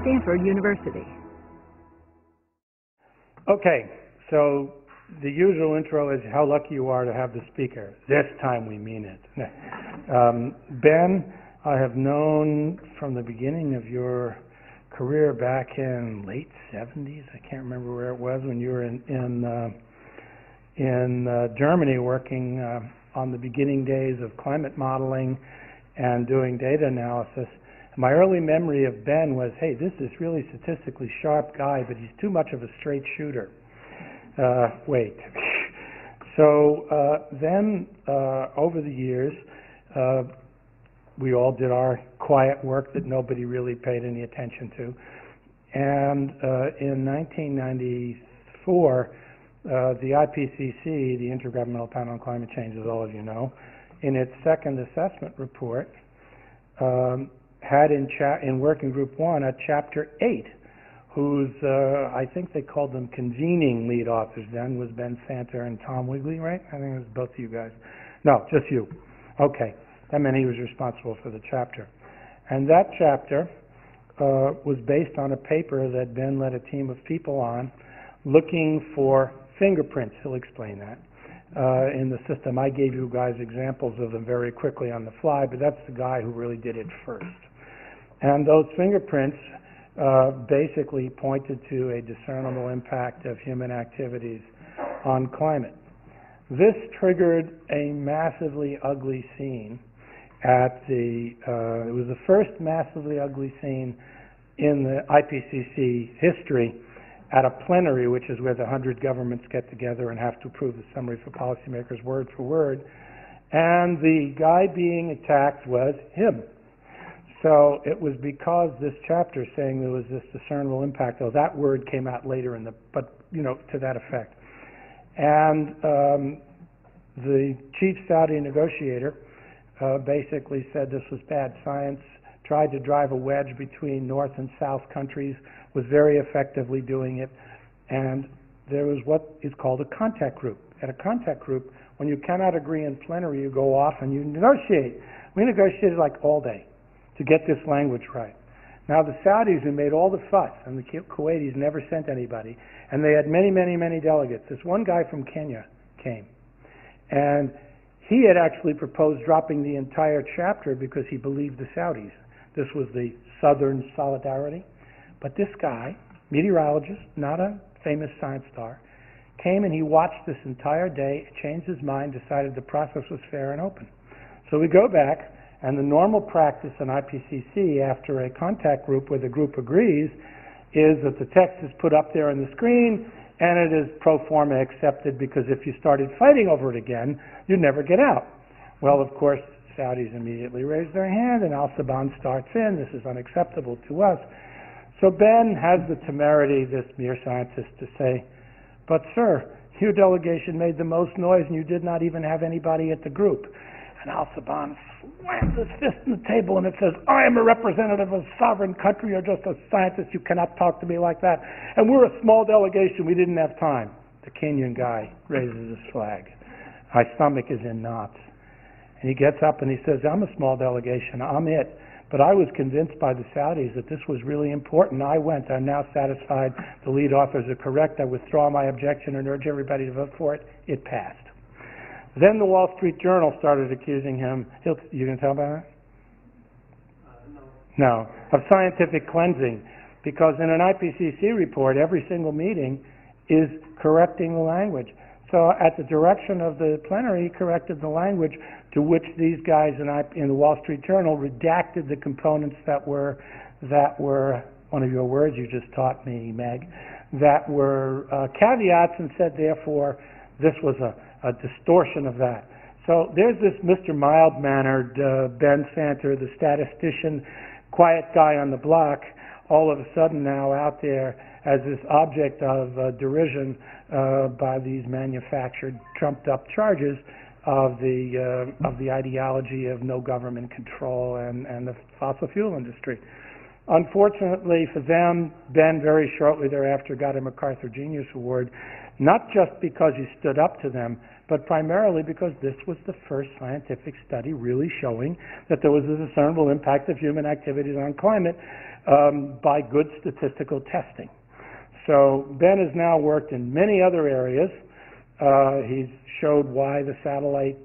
Stanford University. Okay, so the usual intro is how lucky you are to have the speaker. This time we mean it. Ben, I have known from the beginning of your career back in late 70s. I can't remember where it was when you were in Germany working on the beginning days of climate modeling and doing data analysis. My early memory of Ben was, hey, this is really statistically sharp guy, but he's too much of a straight shooter. Wait. So then, over the years, we all did our quiet work that nobody really paid any attention to. And in 1994, the IPCC, the Intergovernmental Panel on Climate Change, as all of you know, in its second assessment report, had in Working Group 1 a Chapter 8, whose, I think they called them convening lead authors then, was Ben Santer and Tom Wigley, right? I think it was both of you guys. No, just you. Okay. That meant he was responsible for the chapter. And that chapter was based on a paper that Ben led a team of people on looking for fingerprints. He'll explain that. In the system. I gave you guys examples of them very quickly on the fly, but that's the guy who really did it first. And those fingerprints basically pointed to a discernible impact of human activities on climate. This triggered a massively ugly scene at it was the first massively ugly scene in the IPCC history at a plenary, which is where the 100 governments get together and have to approve the summary for policymakers word for word. And the guy being attacked was him. So it was because this chapter saying there was this discernible impact, though that word came out later but to that effect. And the chief Saudi negotiator basically said this was bad science, tried to drive a wedge between North and South countries, was very effectively doing it, and there was what is called a contact group. At a contact group, when you cannot agree in plenary, you go off and you negotiate. We negotiated like all day to get this language right. Now the Saudis, who made all the fuss, and the Kuwaitis never sent anybody, and they had many, many, many delegates. This one guy from Kenya came, and he had actually proposed dropping the entire chapter because he believed the Saudis. This was the Southern Solidarity. But this guy, meteorologist, not a famous science star, came and he watched this entire day, changed his mind, decided the process was fair and open. So we go back, and the normal practice in IPCC after a contact group where the group agrees is that the text is put up there on the screen and it is pro forma accepted, because if you started fighting over it again, you'd never get out. Well, of course, Saudis immediately raise their hand and Al-Saban starts in, this is unacceptable to us. So Ben has the temerity, this mere scientist, to say, but sir, your delegation made the most noise and you did not even have anybody at the group. And Al-Saban slams his fist on the table and it says, I am a representative of a sovereign country, you're just a scientist, you cannot talk to me like that. And we're a small delegation, we didn't have time. The Kenyan guy raises his flag. My stomach is in knots. And he gets up and he says, I'm a small delegation, I'm it. But I was convinced by the Saudis that this was really important. I went. I'm now satisfied the lead authors are correct. I withdraw my objection and urge everybody to vote for it. It passed. Then the Wall Street Journal started accusing him. You can tell about that? No. Of scientific cleansing. Because in an IPCC report, every single meeting is correcting the language. So at the direction of the plenary, he corrected the language, to which these guys in the Wall Street Journal redacted the components that were one of your words you just taught me, Meg, that were caveats, and said, therefore, this was a distortion of that. So there's this Mr. Mild-mannered Ben Santer, the statistician, quiet guy on the block, all of a sudden now out there as this object of derision by these manufactured, trumped-up charges of the ideology of no government control and the fossil fuel industry. Unfortunately for them, Ben very shortly thereafter got a MacArthur Genius Award, not just because he stood up to them, but primarily because this was the first scientific study really showing that there was a discernible impact of human activities on climate by good statistical testing. So Ben has now worked in many other areas. He's showed why the satellite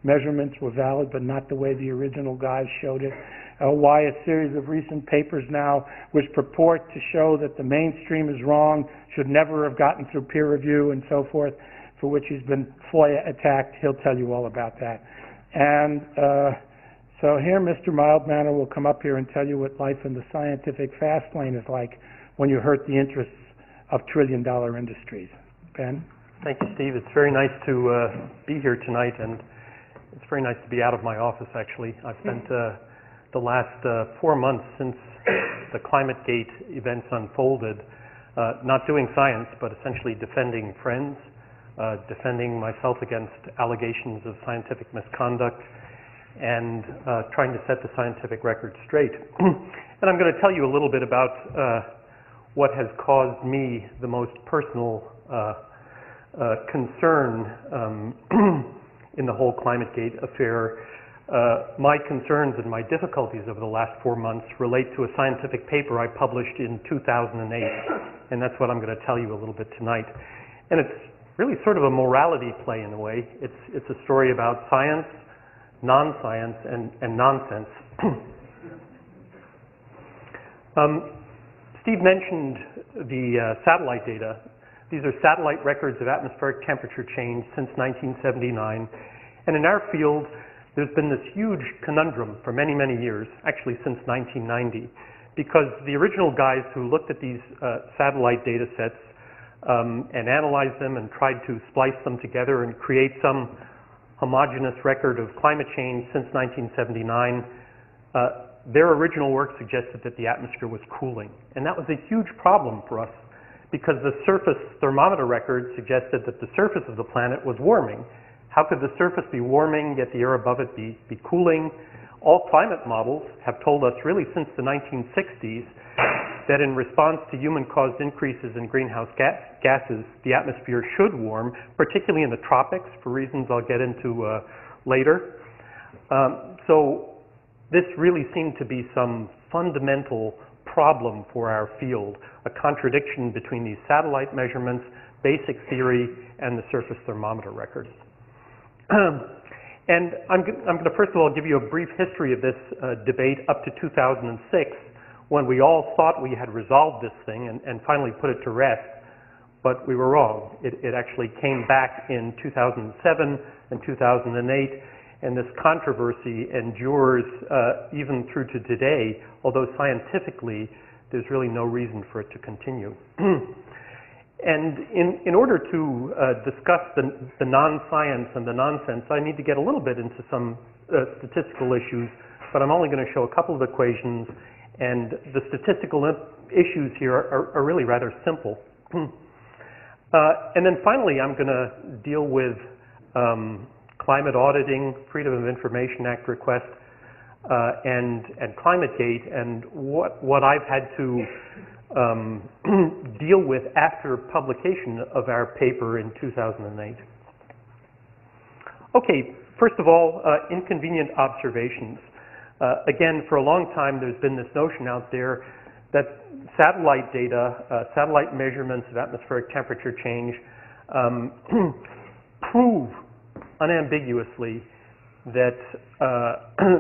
measurements were valid, but not the way the original guys showed it. Why a series of recent papers now which purport to show that the mainstream is wrong should never have gotten through peer review and so forth, for which he's been FOIA attacked. He'll tell you all about that. And so here Mr. Mildmanner will come up here and tell you what life in the scientific fast lane is like when you hurt the interests of trillion-dollar industries. Ben? Thank you, Steve. It's very nice to be here tonight, and it's very nice to be out of my office, actually. I've spent the last 4 months since the ClimateGate events unfolded not doing science, but essentially defending friends, defending myself against allegations of scientific misconduct, and trying to set the scientific record straight. And I'm going to tell you a little bit about what has caused me the most personal concern in the whole ClimateGate affair. My concerns and my difficulties over the last 4 months relate to a scientific paper I published in 2008, and that's what I'm going to tell you a little bit tonight. And it's really sort of a morality play in a way. It's a story about science, non-science, and nonsense. Steve mentioned the satellite data. These are satellite records of atmospheric temperature change since 1979. And in our field, there's been this huge conundrum for many, many years, actually since 1990, because the original guys who looked at these satellite data sets and analyzed them and tried to splice them together and create some homogeneous record of climate change since 1979, their original work suggested that the atmosphere was cooling. And that was a huge problem for us because the surface thermometer record suggested that the surface of the planet was warming. How could the surface be warming, yet the air above it be cooling? All climate models have told us really since the 1960s that in response to human-caused increases in greenhouse gases, the atmosphere should warm, particularly in the tropics, for reasons I'll get into later. So this really seemed to be some fundamental problem for our field, a contradiction between these satellite measurements, basic theory, and the surface thermometer records. And I'm going to first of all give you a brief history of this debate up to 2006, when we all thought we had resolved this thing and finally put it to rest, but we were wrong. It actually came back in 2007 and 2008, and this controversy endures even through to today, although scientifically there's really no reason for it to continue. And in order to discuss the non-science and the nonsense, I need to get a little bit into some statistical issues, but I'm only going to show a couple of equations, and the statistical issues here are really rather simple. And then finally, I'm going to deal with climate auditing, Freedom of Information Act request, and ClimateGate, and what I've had to deal with after publication of our paper in 2008. Okay, first of all, inconvenient observations. Again, for a long time, there's been this notion out there that satellite data, satellite measurements of atmospheric temperature change prove unambiguously that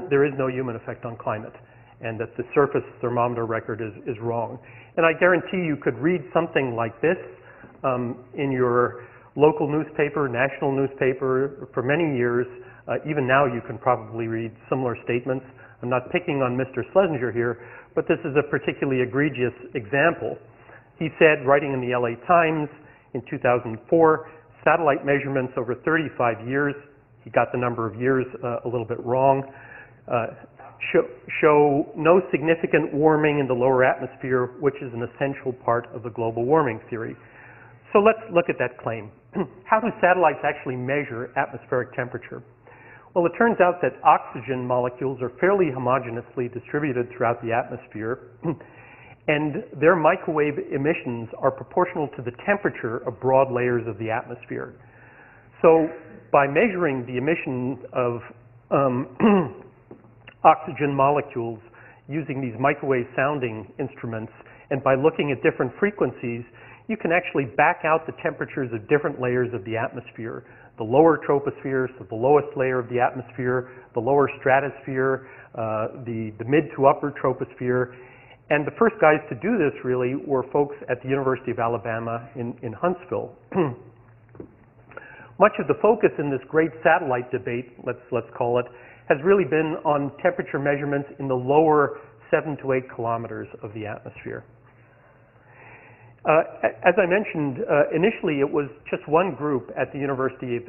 there is no human effect on climate, and that the surface thermometer record is wrong. And I guarantee you could read something like this in your local newspaper, national newspaper, for many years. Even now you can probably read similar statements. I'm not picking on Mr. Schlesinger here, but this is a particularly egregious example. He said, writing in the LA Times in 2004, satellite measurements over 35 years, he got the number of years a little bit wrong, show no significant warming in the lower atmosphere, which is an essential part of the global warming theory. So let's look at that claim. How do satellites actually measure atmospheric temperature? Well, it turns out that oxygen molecules are fairly homogeneously distributed throughout the atmosphere, and their microwave emissions are proportional to the temperature of broad layers of the atmosphere. So by measuring the emission of oxygen molecules using these microwave sounding instruments, and by looking at different frequencies, you can actually back out the temperatures of different layers of the atmosphere. The lower troposphere, so the lowest layer of the atmosphere, the lower stratosphere, the mid to upper troposphere. And the first guys to do this really were folks at the University of Alabama in Huntsville. Much of the focus in this great satellite debate, let's call it, has really been on temperature measurements in the lower 7 to 8 kilometers of the atmosphere. As I mentioned, initially it was just one group at the University of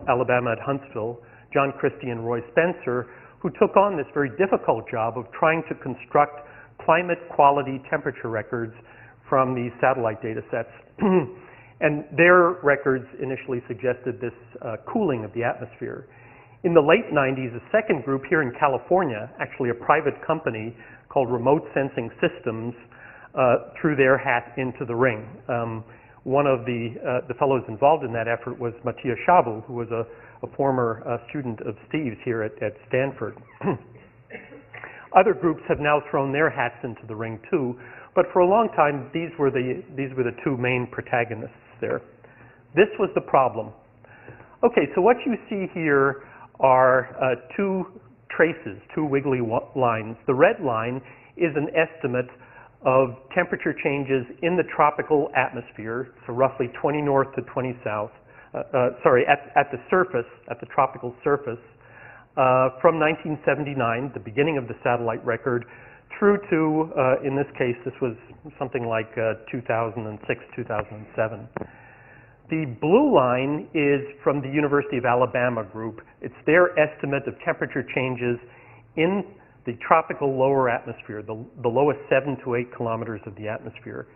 Alabama at Huntsville, John Christie and Roy Spencer, who took on this very difficult job of trying to construct climate quality temperature records from these satellite data sets. And their records initially suggested this cooling of the atmosphere. In the late 90s, a second group here in California, actually a private company called Remote Sensing Systems, threw their hat into the ring. One of the fellows involved in that effort was Matthias Schabel, who was a former student of Steve's here at Stanford. Other groups have now thrown their hats into the ring too, but for a long time these were the two main protagonists there. This was the problem. Okay, so what you see here are two traces, two wiggly lines. The red line is an estimate of temperature changes in the tropical atmosphere, so roughly 20 north to 20 south, at the surface, at the tropical surface, from 1979, the beginning of the satellite record, through to, in this case, this was something like 2006, 2007. The blue line is from the University of Alabama group. It's their estimate of temperature changes in the tropical lower atmosphere, the lowest 7 to 8 kilometers of the atmosphere.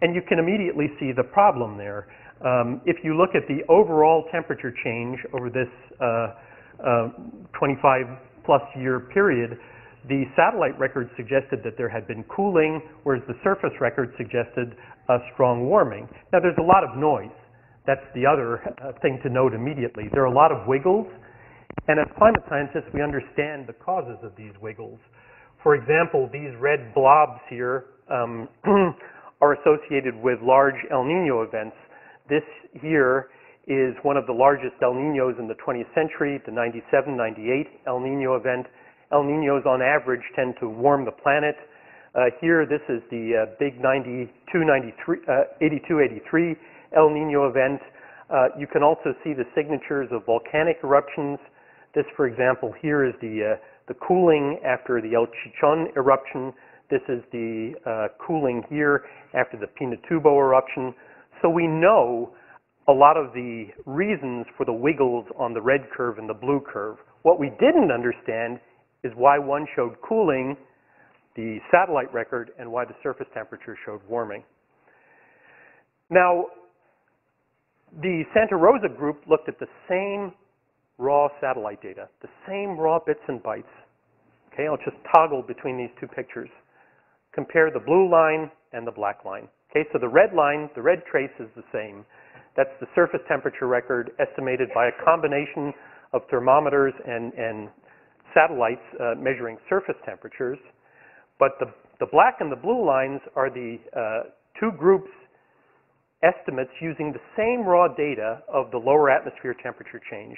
And you can immediately see the problem there. If you look at the overall temperature change over this 25 plus year period, the satellite record suggested that there had been cooling, whereas the surface record suggested a strong warming. Now there's a lot of noise. That's the other thing to note immediately. There are a lot of wiggles, and as climate scientists we understand the causes of these wiggles. For example, these red blobs here are associated with large El Nino events. This here is one of the largest El Ninos in the 20th century, the 97-98 El Nino event. El Ninos on average tend to warm the planet. Here, this is the big 82-83 El Nino event. You can also see the signatures of volcanic eruptions. This, for example, here is the cooling after the El Chichon eruption. This is the cooling here after the Pinatubo eruption. So we know a lot of the reasons for the wiggles on the red curve and the blue curve. What we didn't understand is why one showed cooling, the satellite record, and why the surface temperature showed warming. Now, the Santa Rosa group looked at the same raw satellite data, the same raw bits and bytes. Okay, I'll just toggle between these two pictures. Compare the blue line and the black line. Okay, so the red line, the red trace is the same. That's the surface temperature record estimated by a combination of thermometers and satellites measuring surface temperatures. But the black and the blue lines are the two groups' estimates using the same raw data of the lower atmosphere temperature change.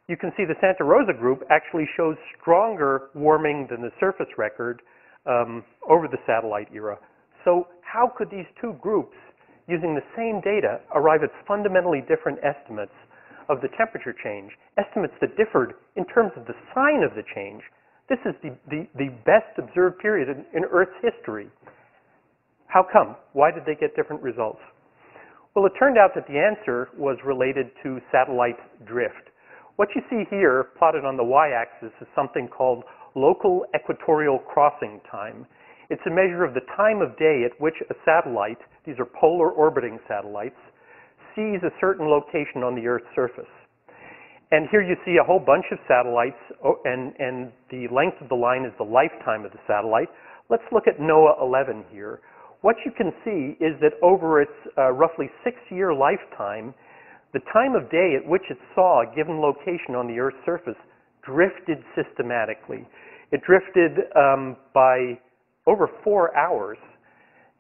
You can see the Santa Rosa group actually shows stronger warming than the surface record over the satellite era. So how could these two groups, using the same data, arrive at fundamentally different estimates of the temperature change, estimates that differed in terms of the sign of the change? This is the best observed period in Earth's history. How come? Why did they get different results? Well, it turned out that the answer was related to satellite drift. What you see here, plotted on the y-axis, is something called local equatorial crossing time. It's a measure of the time of day at which a satellite, these are polar orbiting satellites, sees a certain location on the Earth's surface. And here you see a whole bunch of satellites, and the length of the line is the lifetime of the satellite. Let's look at NOAA 11 here. What you can see is that over its roughly 6-year lifetime, the time of day at which it saw a given location on the Earth's surface drifted systematically. It drifted by over 4 hours.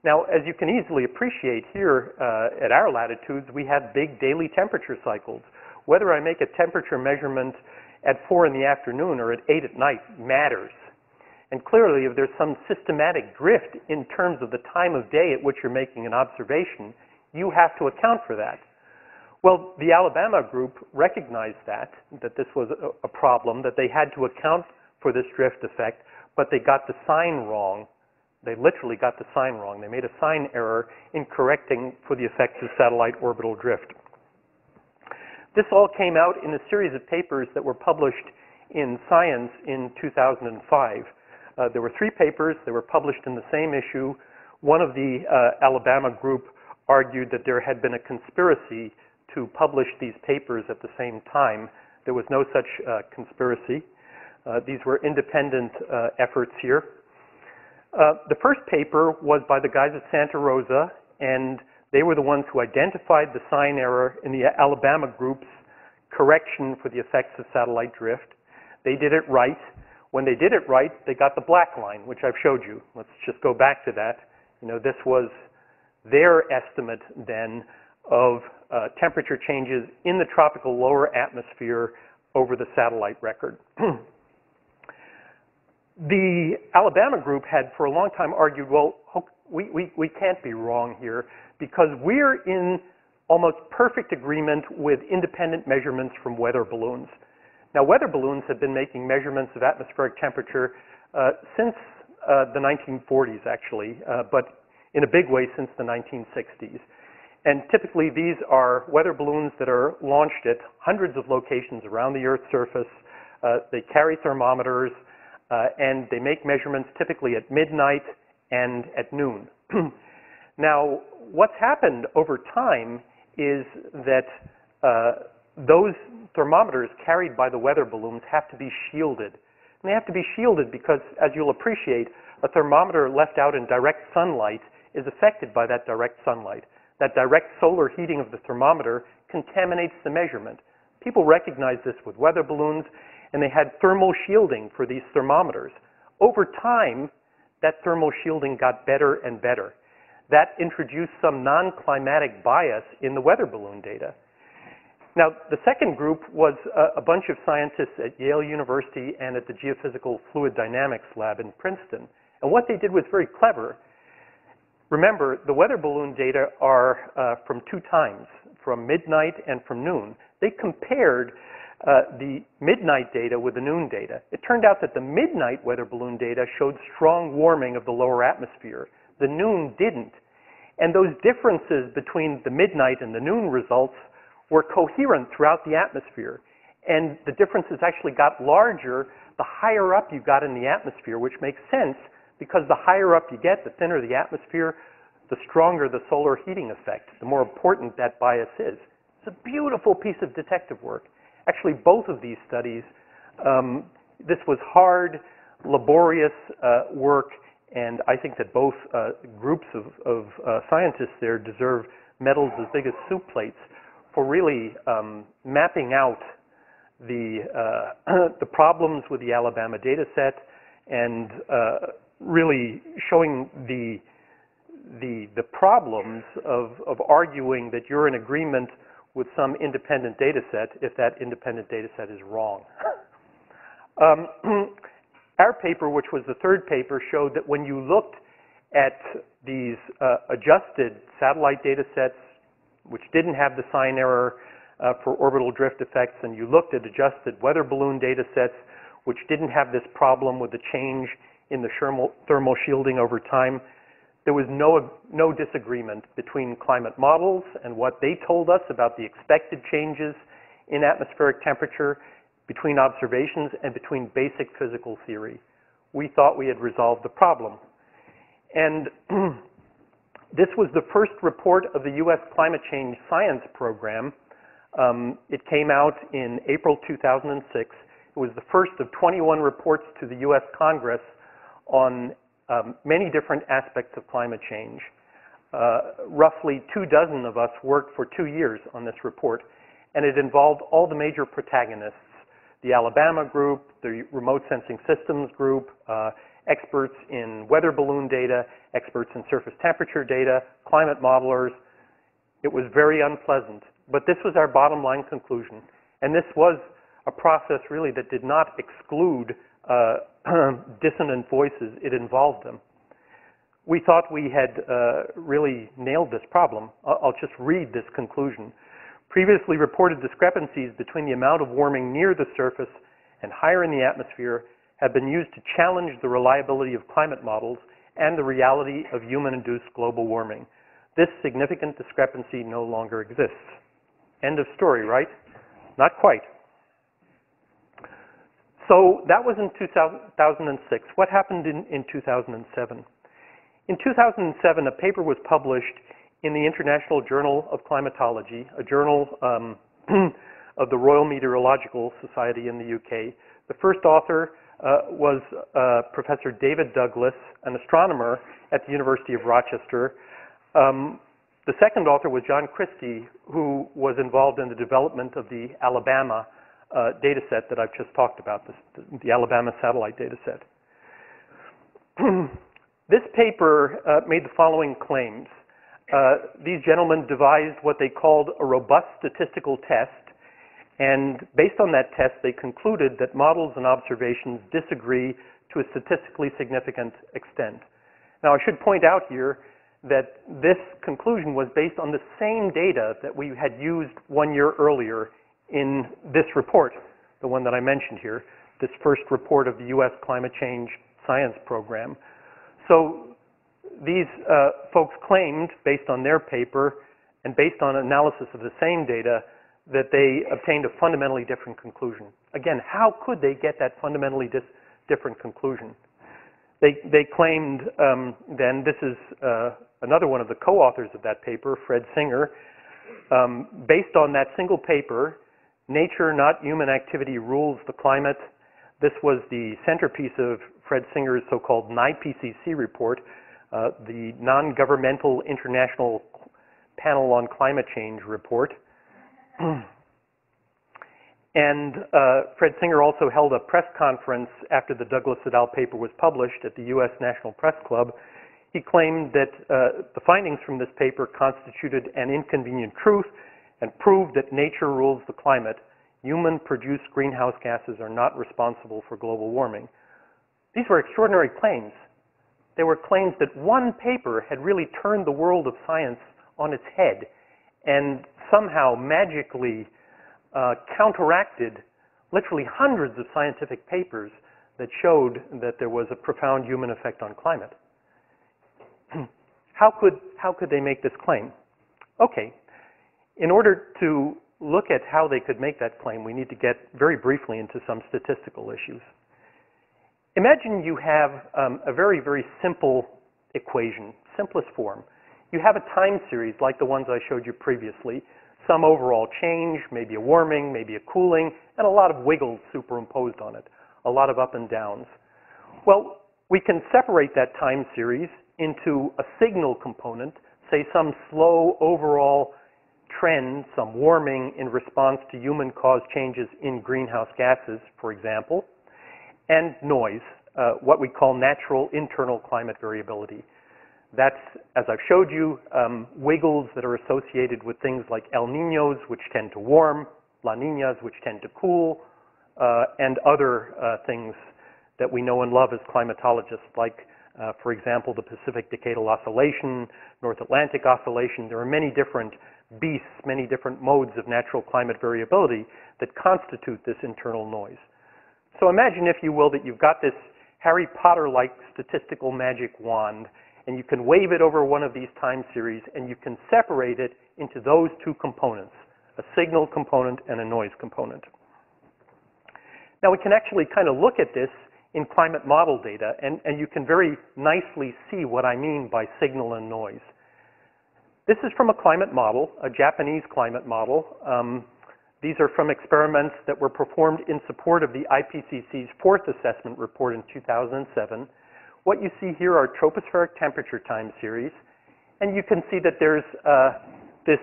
Now, as you can easily appreciate here at our latitudes, we have big daily temperature cycles. Whether I make a temperature measurement at 4 in the afternoon or at 8 at night matters. And clearly, if there's some systematic drift in terms of the time of day at which you're making an observation, you have to account for that. Well, the Alabama group recognized that this was a problem, that they had to account for this drift effect, but they got the sign wrong. They literally got the sign wrong. They made a sign error in correcting for the effects of satellite orbital drift. This all came out in a series of papers that were published in Science in 2005. There were 3 papers. They were published in the same issue. One of the Alabama group argued that there had been a conspiracy to publish these papers at the same time. There was no such conspiracy. These were independent efforts here. The first paper was by the guys at Santa Rosa, and they were the ones who identified the sign error in the Alabama group's correction for the effects of satellite drift. They did it right. When they did it right, they got the black line, which I've showed you. Let's just go back to that. You know, this was their estimate then of temperature changes in the tropical lower atmosphere over the satellite record. The Alabama group had for a long time argued, well, we can't be wrong here because we're in almost perfect agreement with independent measurements from weather balloons. Now, weather balloons have been making measurements of atmospheric temperature since the 1940s, actually, but in a big way since the 1960s. And typically, these are weather balloons that are launched at hundreds of locations around the Earth's surface. They carry thermometers, and they make measurements typically at midnight and at noon. Now, what's happened over time is that those thermometers carried by the weather balloons have to be shielded. And they have to be shielded because, as you'll appreciate, a thermometer left out in direct sunlight is affected by that direct sunlight. That direct solar heating of the thermometer contaminates the measurement. People recognized this with weather balloons, and they had thermal shielding for these thermometers. Over time, that thermal shielding got better and better. That introduced some non-climatic bias in the weather balloon data. Now, the second group was a bunch of scientists at Yale University and at the Geophysical Fluid Dynamics lab in Princeton. And what they did was very clever. Remember, the weather balloon data are from 2 times, from midnight and from noon. They compared the midnight data with the noon data. It turned out that the midnight weather balloon data showed strong warming of the lower atmosphere. The noon didn't. And those differences between the midnight and the noon results were coherent throughout the atmosphere. And the differences actually got larger the higher up you got in the atmosphere, which makes sense because the higher up you get, the thinner the atmosphere, the stronger the solar heating effect, the more important that bias is. It's a beautiful piece of detective work. Actually, both of these studies, this was hard, laborious work, and I think that both groups of scientists there deserve medals as big as soup plates for really mapping out the problems with the Alabama data set and really showing the problems of arguing that you're in agreement with some independent data set if that independent data set is wrong. Our paper, which was the third paper, showed that when you looked at these adjusted satellite data sets, which didn't have the sign error for orbital drift effects, and you looked at adjusted weather balloon data sets, which didn't have this problem with the change in the thermal shielding over time, there was no disagreement between climate models and what they told us about the expected changes in atmospheric temperature, between observations, and between basic physical theory. We thought we had resolved the problem. And this was the first report of the U.S. Climate Change Science Program. It came out in April 2006. It was the first of 21 reports to the U.S. Congress on many different aspects of climate change. Roughly 24 of us worked for 2 years on this report. and it involved all the major protagonists, the Alabama group, the remote sensing systems group, experts in weather balloon data, experts in surface temperature data, climate modelers. It was very unpleasant, but this was our bottom line conclusion. And this was a process really that did not exclude dissonant voices, it involved them. We thought we had really nailed this problem. I'll just read this conclusion. Previously reported discrepancies between the amount of warming near the surface and higher in the atmosphere have been used to challenge the reliability of climate models and the reality of human-induced global warming. This significant discrepancy no longer exists. End of story, right? Not quite. So that was in 2006. What happened in 2007? In 2007, a paper was published in the International Journal of Climatology, a journal of the Royal Meteorological Society in the UK. The first author was Professor David Douglas, an astronomer at the University of Rochester. The second author was John Christie, who was involved in the development of the Alabama data set that I've just talked about, the Alabama satellite data set. This paper made the following claims. These gentlemen devised what they called a robust statistical test, and based on that test, they concluded that models and observations disagree to a statistically significant extent. Now, I should point out here that this conclusion was based on the same data that we had used 1 year earlier in this report, the one that I mentioned here, this first report of the U.S. Climate Change Science Program. So these folks claimed, based on their paper and based on analysis of the same data, that they obtained a fundamentally different conclusion. Again, how could they get that fundamentally different conclusion? They claimed then, this is another one of the co-authors of that paper, Fred Singer, based on that single paper, nature, not human activity, rules the climate. This was the centerpiece of Fred Singer's so-called NIPCC report, the Non-Governmental International Panel on Climate Change report. And Fred Singer also held a press conference after the Douglas et al. Paper was published at the U.S. National Press Club. He claimed that the findings from this paper constituted an inconvenient truth and proved that nature rules the climate. Human-produced greenhouse gases are not responsible for global warming. These were extraordinary claims. They were claims that one paper had really turned the world of science on its head and somehow magically counteracted literally hundreds of scientific papers that showed that there was a profound human effect on climate. How could they make this claim? Okay, in order to look at how they could make that claim, we need to get very briefly into some statistical issues. Imagine you have a very, very simple equation, simplest form. You have a time series like the ones I showed you previously, some overall change, maybe a warming, maybe a cooling, and a lot of wiggles superimposed on it, a lot of up and downs. Well, we can separate that time series into a signal component, say some slow overall trend, some warming in response to human-caused changes in greenhouse gases, for example, and noise, what we call natural internal climate variability. That's, as I've showed you, wiggles that are associated with things like El Niños, which tend to warm, La Niñas, which tend to cool, and other things that we know and love as climatologists, like, for example, the Pacific Decadal Oscillation, North Atlantic Oscillation. There are many different beasts, many different modes of natural climate variability that constitute this internal noise. So imagine, if you will, that you've got this Harry Potter-like statistical magic wand, and you can wave it over one of these time series, and you can separate it into those two components, a signal component and a noise component. Now, we can actually kind of look at this in climate model data, and you can very nicely see what I mean by signal and noise. This is from a climate model, a Japanese climate model. These are from experiments that were performed in support of the IPCC's fourth assessment report in 2007. What you see here are tropospheric temperature time series, and you can see that there's this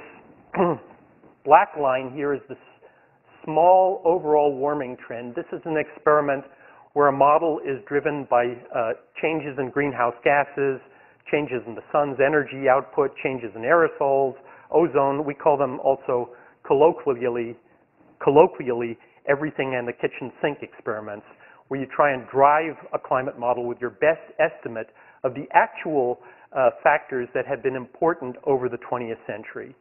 black line here is the small overall warming trend. This is an experiment where a model is driven by changes in greenhouse gases, changes in the sun's energy output, changes in aerosols, ozone. We call them also colloquially everything in the kitchen sink experiments, where you try and drive a climate model with your best estimate of the actual factors that had been important over the 20th century.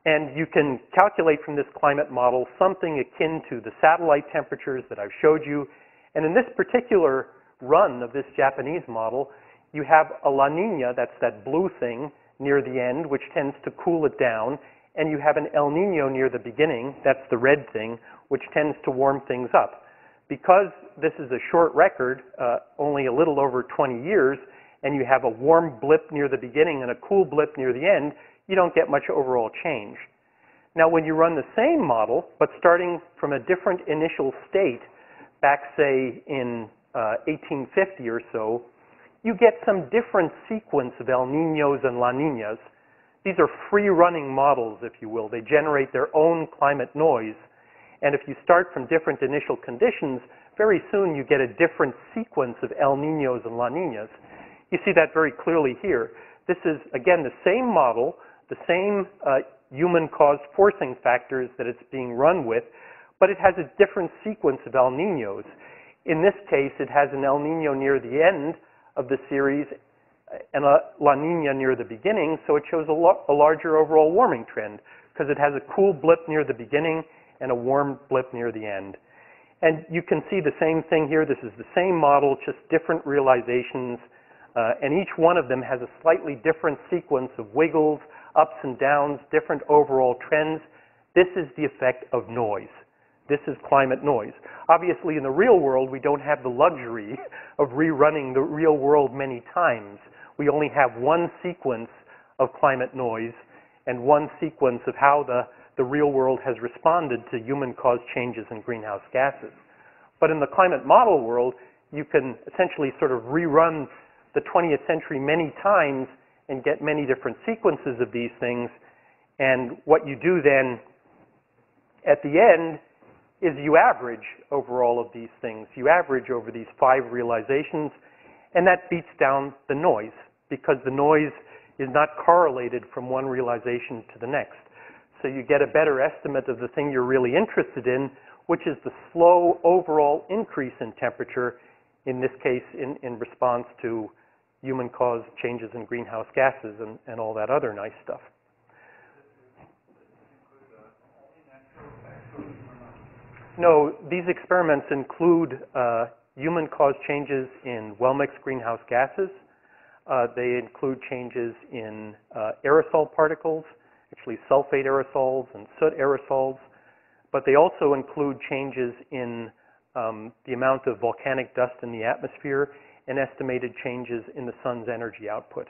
And you can calculate from this climate model something akin to the satellite temperatures that I've showed you. And in this particular run of this Japanese model, you have a La Nina, that's that blue thing near the end, which tends to cool it down. And you have an El Nino near the beginning, that's the red thing, which tends to warm things up. Because this is a short record, only a little over 20 years, and you have a warm blip near the beginning and a cool blip near the end, you don't get much overall change. Now, when you run the same model, but starting from a different initial state, back, say, in 1850 or so, you get some different sequence of El Ninos and La Ninas. These are free-running models, if you will. They generate their own climate noise. And if you start from different initial conditions, very soon you get a different sequence of El Ninos and La Ninas. You see that very clearly here. This is, again, the same model, the same human-caused forcing factors that it's being run with, but it has a different sequence of El Ninos. In this case, it has an El Nino near the end of the series and a La Nina near the beginning, so it shows a larger overall warming trend because it has a cool blip near the beginning and a warm blip near the end. And you can see the same thing here. This is the same model, just different realizations, and each one of them has a slightly different sequence of wiggles, ups and downs, different overall trends. This is the effect of noise. This is climate noise. Obviously, in the real world, we don't have the luxury of rerunning the real world many times. We only have one sequence of climate noise and one sequence of how the real world has responded to human-caused changes in greenhouse gases. But in the climate model world, you can essentially sort of rerun the 20th century many times and get many different sequences of these things. And what you do then at the end is you average over all of these things. You average over these 5 realizations, and that beats down the noise because the noise is not correlated from one realization to the next. So you get a better estimate of the thing you're really interested in, which is the slow overall increase in temperature, in this case in response to human-caused changes in greenhouse gases and all that other nice stuff. No, these experiments include human-caused changes in well-mixed greenhouse gases. They include changes in aerosol particles, actually sulfate aerosols and soot aerosols, but they also include changes in the amount of volcanic dust in the atmosphere and estimated changes in the sun's energy output.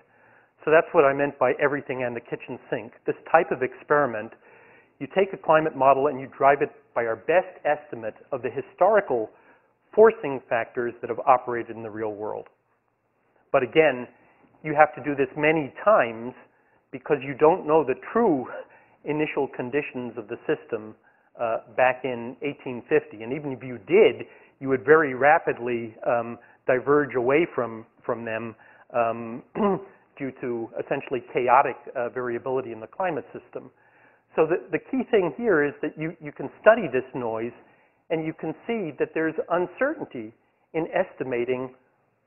So that's what I meant by everything and the kitchen sink. This type of experiment, you take a climate model and you drive it by our best estimate of the historical forcing factors that have operated in the real world. But again, you have to do this many times because you don't know the true initial conditions of the system back in 1850. And even if you did, you would very rapidly diverge away from them due to essentially chaotic variability in the climate system. So the key thing here is that you can study this noise and you can see that there's uncertainty in estimating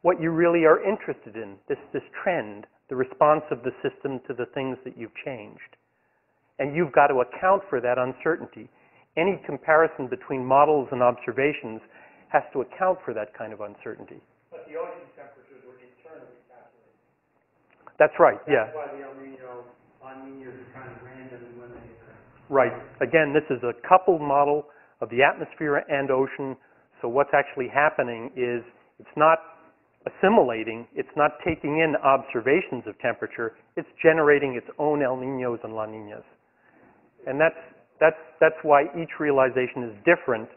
what you really are interested in, this trend, the response of the system to the things that you've changed. And you've got to account for that uncertainty. Any comparison between models and observations has to account for that kind of uncertainty. But the ocean temperatures were internally calculated. That's right, yeah. That's why the El Nino, La Nina is kind of random in when they occur. Right. Again, this is a coupled model of the atmosphere and ocean. So what's actually happening is it's not assimilating, it's not taking in observations of temperature, it's generating its own El Ninos and La Ninas. And that's why each realization is different,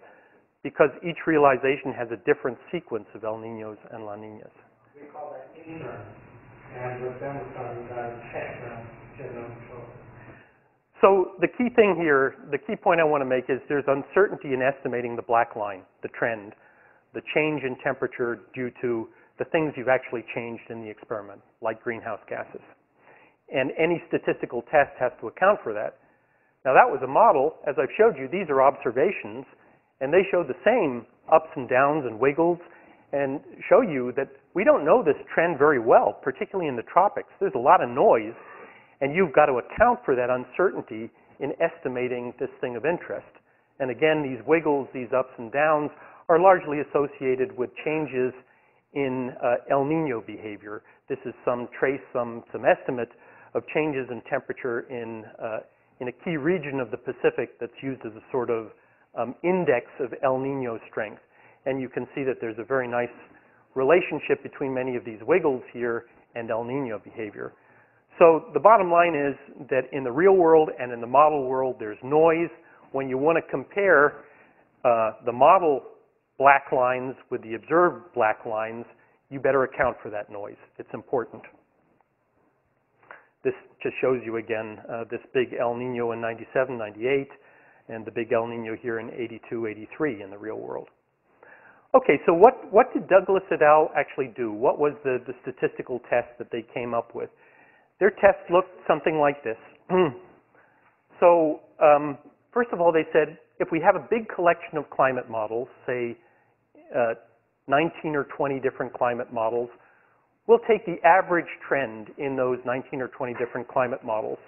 because each realization has a different sequence of El Ninos and La Ninas. We call that inner, and what Ben was talking about is external general control. So the key thing here, the key point I want to make is there's uncertainty in estimating the black line, the trend, the change in temperature due to the things you've actually changed in the experiment, like greenhouse gases. And any statistical test has to account for that. Now that was a model. As I've showed you, these are observations, and they show the same ups and downs and wiggles, and show you that we don't know this trend very well, particularly in the tropics. There's a lot of noise, and you've got to account for that uncertainty in estimating this thing of interest. And again, these wiggles, these ups and downs, are largely associated with changes in El Nino behavior. This is some estimate of changes in temperature in a key region of the Pacific that's used as a sort of index of El Nino strength. And you can see that there's a very nice relationship between many of these wiggles here and El Nino behavior. So the bottom line is that in the real world and in the model world, there's noise. When you want to compare the model black lines with the observed black lines, you better account for that noise. It's important. This just shows you again this big El Nino in 97, 98, and the big El Nino here in 82, 83 in the real world. Okay, so what did Douglas et al. Actually do? What was the statistical test that they came up with? Their test looked something like this. So first of all, they said, if we have a big collection of climate models, say 19 or 20 different climate models, we'll take the average trend in those 19 or 20 different climate models.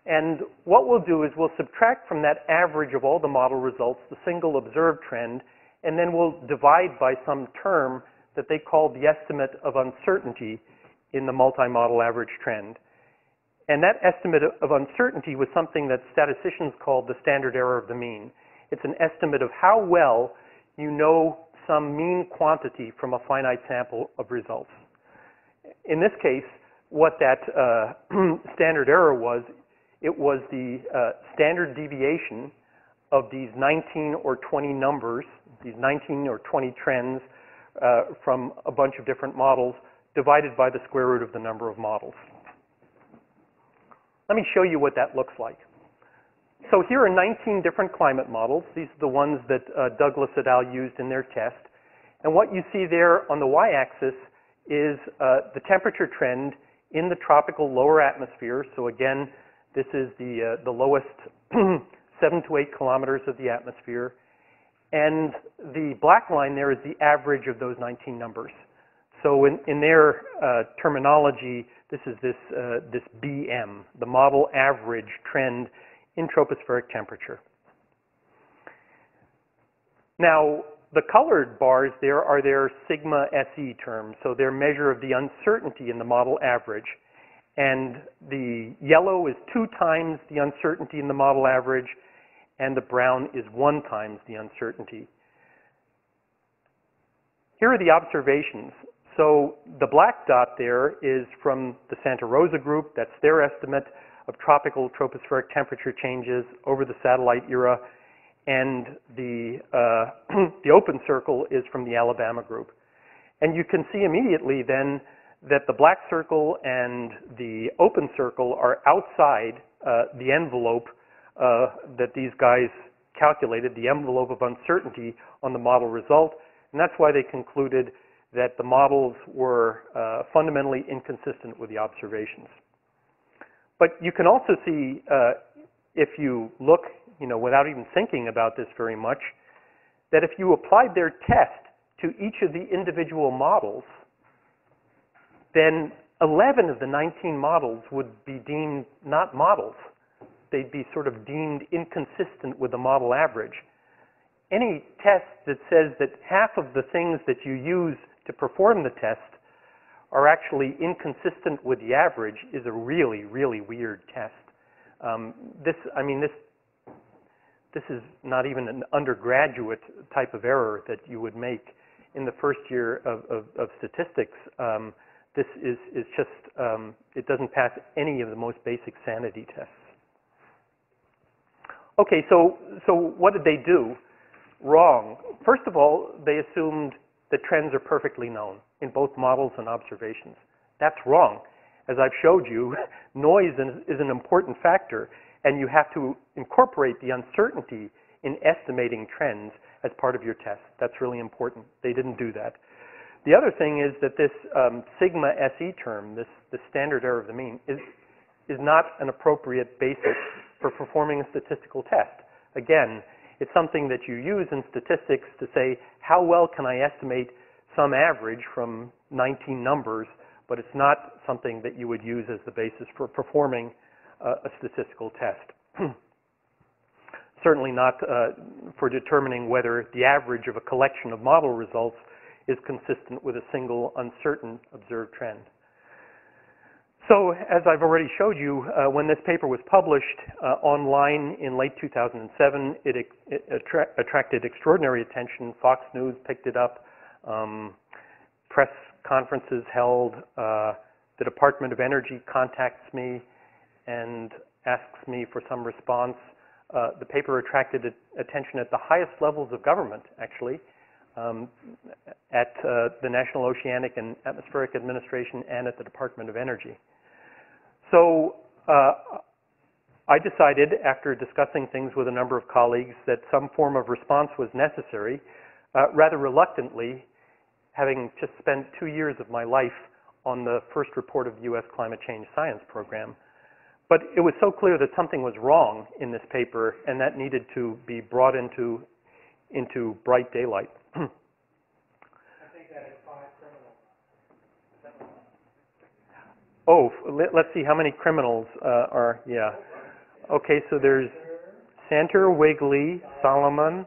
And what we'll do is we'll subtract from that average of all the model results the single observed trend, and then we'll divide by some term that they called the estimate of uncertainty in the multi-model average trend. And that estimate of uncertainty was something that statisticians called the standard error of the mean. It's an estimate of how well you know some mean quantity from a finite sample of results. In this case, what that standard error was, it was the standard deviation of these 19 or 20 numbers, these 19 or 20 trends from a bunch of different models divided by the square root of the number of models. Let me show you what that looks like. So here are 19 different climate models. These are the ones that Douglas et al. Used in their test. And what you see there on the y-axis is the temperature trend in the tropical lower atmosphere. So again, this is the lowest 7 to 8 kilometers of the atmosphere. And the black line there is the average of those 19 numbers. So in their terminology, this is this BM, the model average trend in tropospheric temperature. Now, the colored bars there are their sigma SE terms, so their measure of the uncertainty in the model average. And the yellow is 2 times the uncertainty in the model average, and the brown is 1 times the uncertainty. Here are the observations. So the black dot there is from the Santa Rosa group. That's their estimate of tropical tropospheric temperature changes over the satellite era. And the open circle is from the Alabama group. And you can see immediately then that the black circle and the open circle are outside the envelope that these guys calculated, the envelope of uncertainty on the model result. And that's why they concluded that the models were fundamentally inconsistent with the observations. But you can also see, if you look, without even thinking about this very much, that if you applied their test to each of the individual models, then 11 of the 19 models would be deemed not models. They'd be sort of deemed inconsistent with the model average. Any test that says that half of the things that you use to perform the test are actually inconsistent with the average is a really, really weird test. This is not even an undergraduate type of error that you would make in the first year of statistics. This is just, it doesn't pass any of the most basic sanity tests. Okay, so what did they do wrong? First of all, they assumed that trends are perfectly known in both models and observations. That's wrong. As I've showed you, noise is an important factor. and you have to incorporate the uncertainty in estimating trends as part of your test. That's really important. They didn't do that. The other thing is that this sigma SE term, the standard error of the mean, is not an appropriate basis for performing a statistical test. Again, it's something that you use in statistics to say, how well can I estimate some average from 19 numbers, but it's not something that you would use as the basis for performing a statistical test. Certainly not for determining whether the average of a collection of model results is consistent with a single uncertain observed trend. So, as I've already showed you, when this paper was published online in late 2007, it attracted extraordinary attention. Fox News picked it up, press conferences held, the Department of Energy contacts me and asks me for some response. The paper attracted attention at the highest levels of government, actually, at the National Oceanic and Atmospheric Administration and at the Department of Energy. So I decided, after discussing things with a number of colleagues, that some form of response was necessary. Rather reluctantly, having just spent 2 years of my life on the first report of the U.S. Climate Change Science Program. But it was so clear that something was wrong in this paper, and that needed to be brought into bright daylight. I think that is 5 criminals. Oh, let's see how many criminals are, yeah. Okay, so there's Santer, Wigley, Solomon,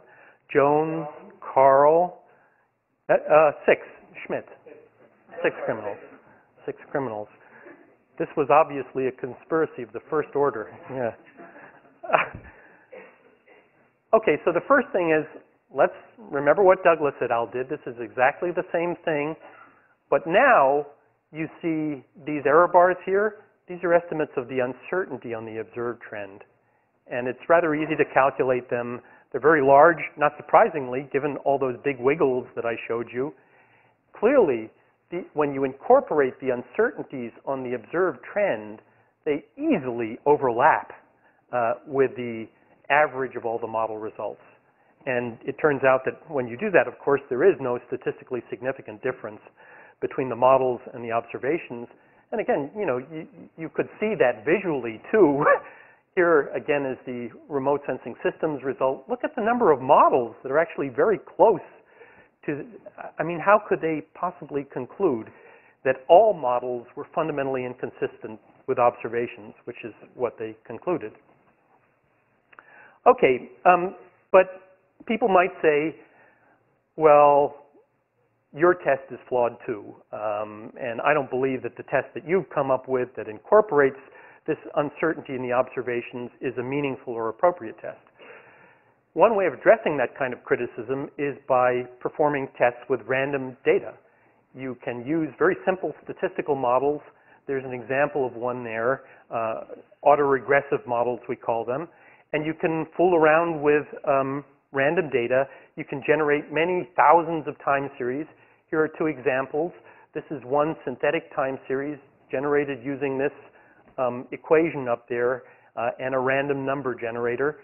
Jones, Carl, 6, Schmidt. 6 criminals. 6 criminals. This was obviously a conspiracy of the first order, yeah. Okay, so the first thing is, let's remember what Douglas et al. Did. This is exactly the same thing, but now you see these error bars here. These are estimates of the uncertainty on the observed trend, and it's rather easy to calculate them. They're very large, not surprisingly, given all those big wiggles that I showed you. Clearly, when you incorporate the uncertainties on the observed trend, they easily overlap with the average of all the model results. And it turns out that when you do that, of course, there is no statistically significant difference between the models and the observations. And again, you know, you could see that visually too. Here again is the remote sensing systems result. Look at the number of models that are actually very close to, I mean, how could they possibly conclude that all models were fundamentally inconsistent with observations, which is what they concluded. Okay, but people might say, well, your test is flawed too, and I don't believe that the test that you've come up with that incorporates this uncertainty in the observations is a meaningful or appropriate test. One way of addressing that kind of criticism is by performing tests with random data. You can use very simple statistical models. There's an example of one there, autoregressive models we call them, and you can fool around with random data. You can generate many thousands of time series. Here are 2 examples. This is one synthetic time series generated using this equation up there and a random number generator,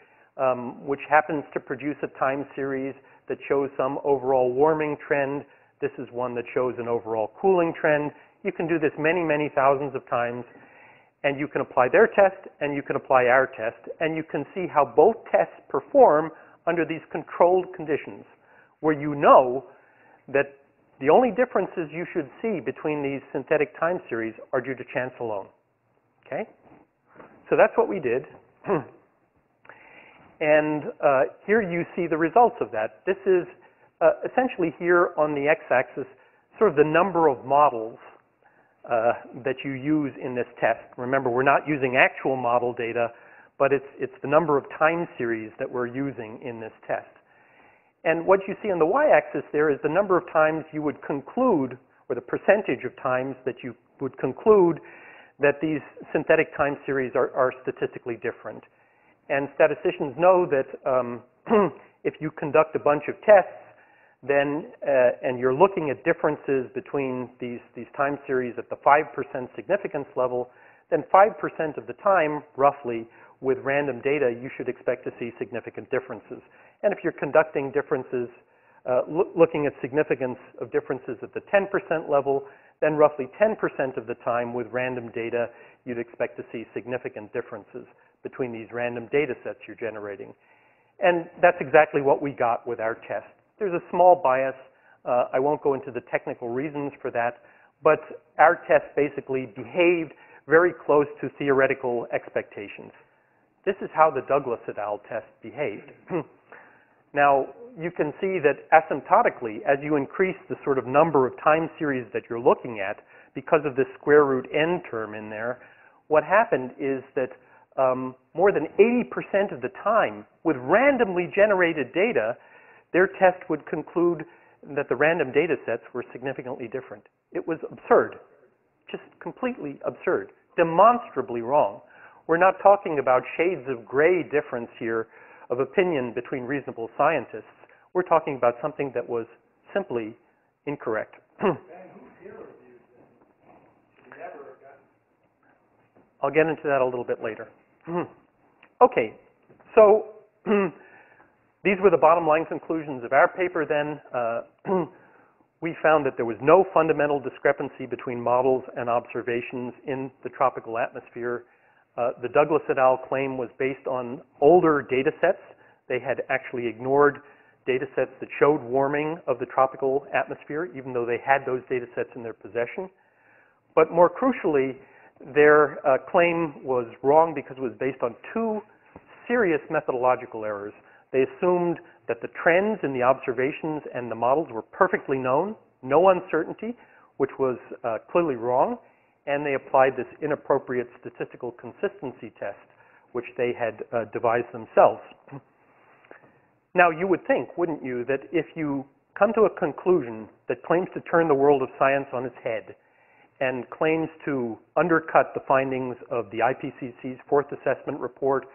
which happens to produce a time series that shows some overall warming trend. This is one that shows an overall cooling trend. You can do this many, many thousands of times, and you can apply their test and you can apply our test, and you can see how both tests perform under these controlled conditions, where you know that the only differences you should see between these synthetic time series are due to chance alone. Okay? So that's what we did. And here you see the results of that. This is essentially here on the x-axis, sort of the number of models that you use in this test. Remember, we're not using actual model data, but it's the number of time series that we're using in this test. And what you see on the y-axis there is the number of times you would conclude, or the percentage of times that you would conclude that these synthetic time series are statistically different. And statisticians know that if you conduct a bunch of tests, then and you're looking at differences between these time series at the 5% significance level, then 5% of the time, roughly, with random data, you should expect to see significant differences. And if you're conducting differences, looking at significance of differences at the 10% level, then roughly 10% of the time with random data, you'd expect to see significant differences between these random data sets you're generating. And that's exactly what we got with our test. There's a small bias. I won't go into the technical reasons for that, but our test basically behaved very close to theoretical expectations. This is how the Douglas et al. Test behaved. Now, you can see that asymptotically, as you increase the sort of number of time series that you're looking at, because of this square root n term in there, what happened is that more than 80% of the time, with randomly generated data, their test would conclude that the random data sets were significantly different. It was absurd, just completely absurd, demonstrably wrong. We're not talking about shades of gray difference here of opinion between reasonable scientists. We're talking about something that was simply incorrect. I'll get into that a little bit later. Okay, so these were the bottom line conclusions of our paper then. We found that there was no fundamental discrepancy between models and observations in the tropical atmosphere. The Douglas et al. Claim was based on older data sets. They had actually ignored data sets that showed warming of the tropical atmosphere, even though they had those data sets in their possession. But more crucially, their claim was wrong because it was based on two serious methodological errors. They assumed that the trends in the observations and the models were perfectly known, no uncertainty, which was clearly wrong, and they applied this inappropriate statistical consistency test, which they had devised themselves. Now, you would think, wouldn't you, that if you come to a conclusion that claims to turn the world of science on its head and claims to undercut the findings of the IPCC's fourth assessment report,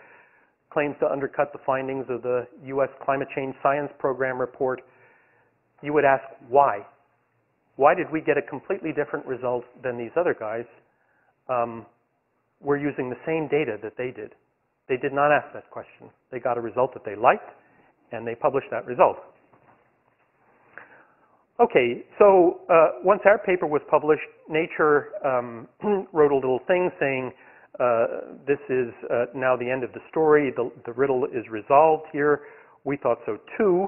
claims to undercut the findings of the U.S. Climate Change Science Program report, you would ask, why? Why did we get a completely different result than these other guys? We're using the same data that they did. They did not ask that question. They got a result that they liked, and they published that result. Okay, so once our paper was published, Nature wrote a little thing saying, this is now the end of the story. The riddle is resolved here. We thought so too,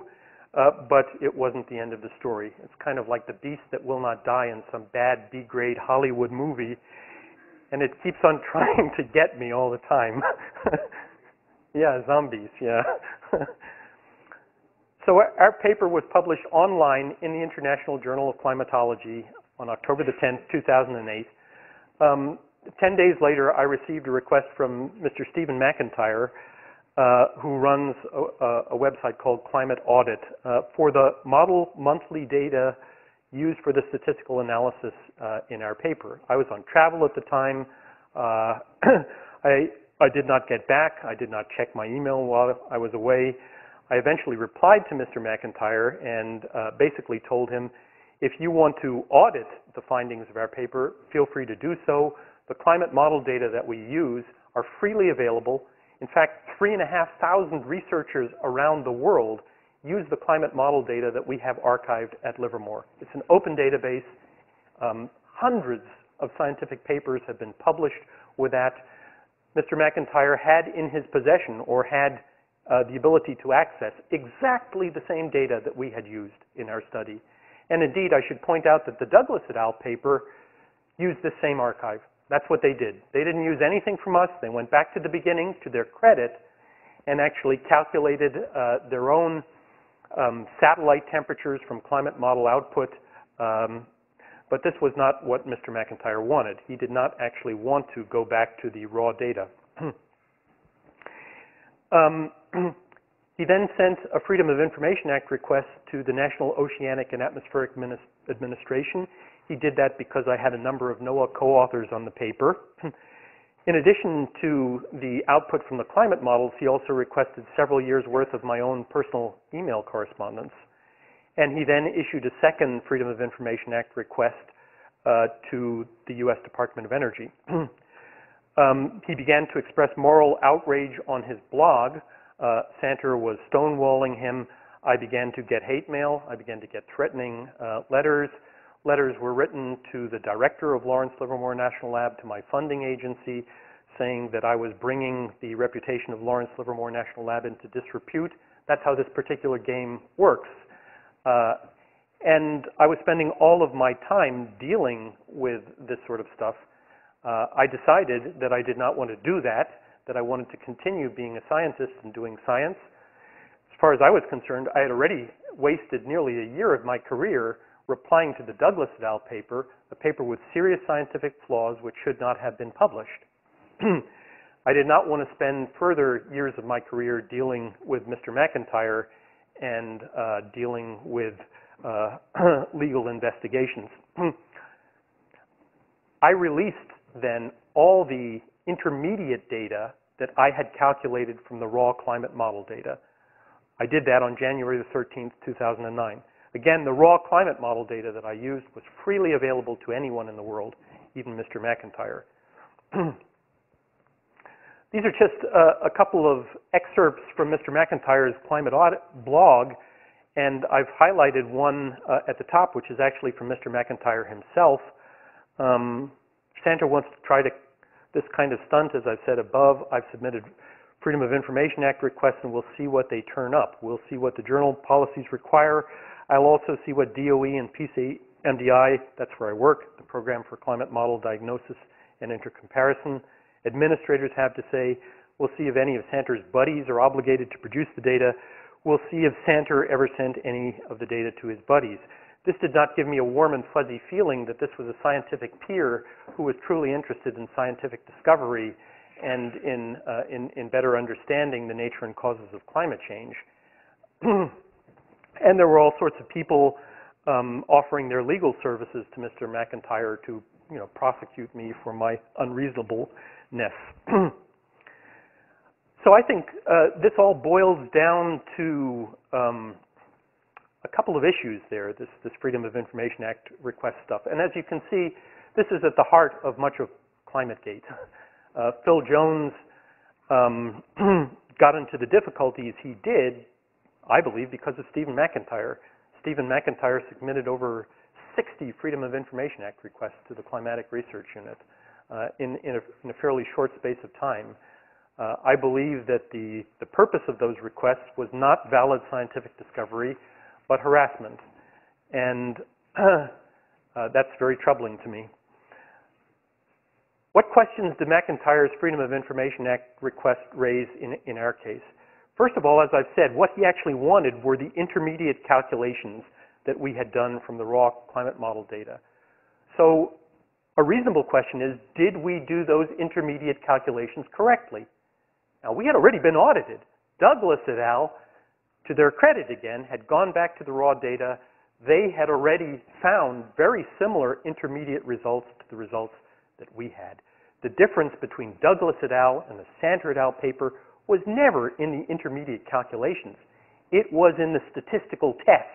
but it wasn't the end of the story. It's kind of like the beast that will not die in some bad B-grade Hollywood movie, and it keeps on trying to get me all the time. Yeah, zombies, yeah. So our paper was published online in the International Journal of Climatology on October the 10th, 2008. 10 days later, I received a request from Mr. Stephen McIntyre, who runs a website called Climate Audit, for the model monthly data used for the statistical analysis in our paper. I was on travel at the time. I did not get back. I did not check my email while I was away. I eventually replied to Mr. McIntyre and basically told him, if you want to audit the findings of our paper, feel free to do so. The climate model data that we use are freely available. In fact, 3,500 researchers around the world use the climate model data that we have archived at Livermore. It's an open database. Hundreds of scientific papers have been published with that. Mr. McIntyre had in his possession, or had the ability to access, exactly the same data that we had used in our study. And indeed, I should point out that the Douglas et al. Paper used the same archive. That's what they did. They didn't use anything from us. They went back to the beginning, to their credit, and actually calculated their own satellite temperatures from climate model output. But this was not what Mr. McIntyre wanted. He did not actually want to go back to the raw data. He then sent a Freedom of Information Act request to the National Oceanic and Atmospheric Administration. He did that because I had a number of NOAA co-authors on the paper. In addition to the output from the climate models, he also requested several years' worth of my own personal email correspondence. And he then issued a second Freedom of Information Act request to the U.S. Department of Energy. He began to express moral outrage on his blog. Santer was stonewalling him. I began to get hate mail. I began to get threatening letters. Letters were written to the director of Lawrence Livermore National Lab, to my funding agency, saying that I was bringing the reputation of Lawrence Livermore National Lab into disrepute. That's how this particular game works. And I was spending all of my time dealing with this sort of stuff. I decided that I did not want to do that I wanted to continue being a scientist and doing science. As far as I was concerned, I had already wasted nearly a year of my career replying to the Douglas et al. Paper, a paper with serious scientific flaws which should not have been published. I did not want to spend further years of my career dealing with Mr. McIntyre and dealing with legal investigations. I released then all the intermediate data that I had calculated from the raw climate model data. I did that on January the 13th, 2009. Again, the raw climate model data that I used was freely available to anyone in the world, even Mr. McIntyre. These are just a couple of excerpts from Mr. McIntyre's climate audit blog, and I've highlighted one at the top, which is actually from Mr. McIntyre himself. Santer wants to try this kind of stunt, as I've said above. I've submitted Freedom of Information Act requests, and we'll see what they turn up. We'll see what the journal policies require. I'll also see what DOE and PCMDI, that's where I work, the Program for Climate Model Diagnosis and Intercomparison, administrators have to say. We'll see if any of Santer's buddies are obligated to produce the data. We'll see if Santer ever sent any of the data to his buddies. This did not give me a warm and fuzzy feeling that this was a scientific peer who was truly interested in scientific discovery and in better understanding the nature and causes of climate change. And there were all sorts of people offering their legal services to Mr. McIntyre to, prosecute me for my unreasonableness. So I think this all boils down to a couple of issues there, this Freedom of Information Act request stuff. And as you can see, this is at the heart of much of ClimateGate. Phil Jones got into the difficulties he did, I believe, because of Stephen McIntyre. Stephen McIntyre submitted over 60 Freedom of Information Act requests to the Climatic Research Unit in a fairly short space of time. I believe that the purpose of those requests was not valid scientific discovery, but harassment. And that's very troubling to me. What questions did McIntyre's Freedom of Information Act request raise in our case? First of all, as I've said, what he actually wanted were the intermediate calculations that we had done from the raw climate model data. So a reasonable question is, did we do those intermediate calculations correctly? Now, we had already been audited. Douglas et al., to their credit again, had gone back to the raw data. They had already found very similar intermediate results to the results that we had. The difference between Douglas et al. And the Santer et al. Paper was never in the intermediate calculations. It was in the statistical tests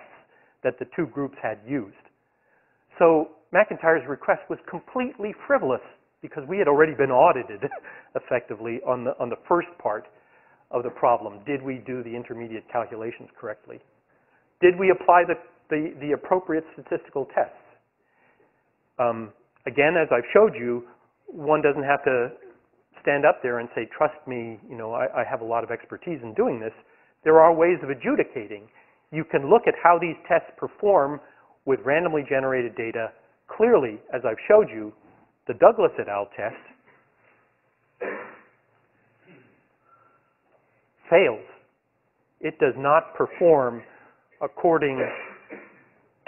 that the two groups had used. So McIntyre's request was completely frivolous because we had already been audited effectively on the first part of the problem. Did we do the intermediate calculations correctly? Did we apply the appropriate statistical tests? Again, as I've showed you, one doesn't have to stand up there and say, trust me, I have a lot of expertise in doing this. There are ways of adjudicating. You can look at how these tests perform with randomly generated data. Clearly, as I've showed you, the Douglas et al. Test fails. It does not perform according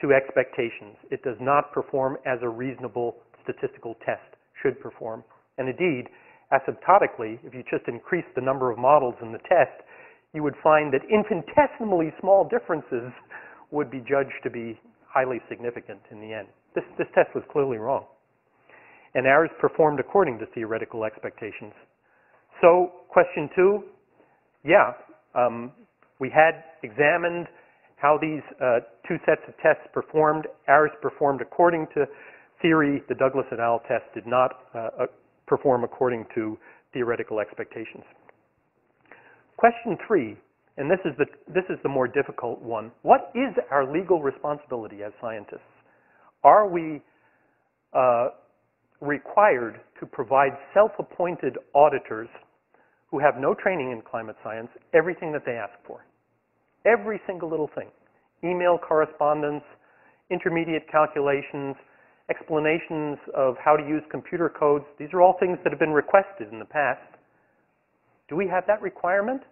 to expectations. It does not perform as a reasonable statistical test should perform. And indeed, asymptotically, if you just increase the number of models in the test, you would find that infinitesimally small differences would be judged to be highly significant in the end. This test was clearly wrong. And ours performed according to theoretical expectations. So, question 2, yeah, we had examined how these two sets of tests performed. Ours performed according to theory. The Douglas et al. Test did not perform according to theoretical expectations. Question 3, and this is the more difficult one. What is our legal responsibility as scientists? Are we required to provide self-appointed auditors who have no training in climate science everything that they ask for? Every single little thing. Email correspondence, intermediate calculations, explanations of how to use computer codes. These are all things that have been requested in the past. Do we have that requirement?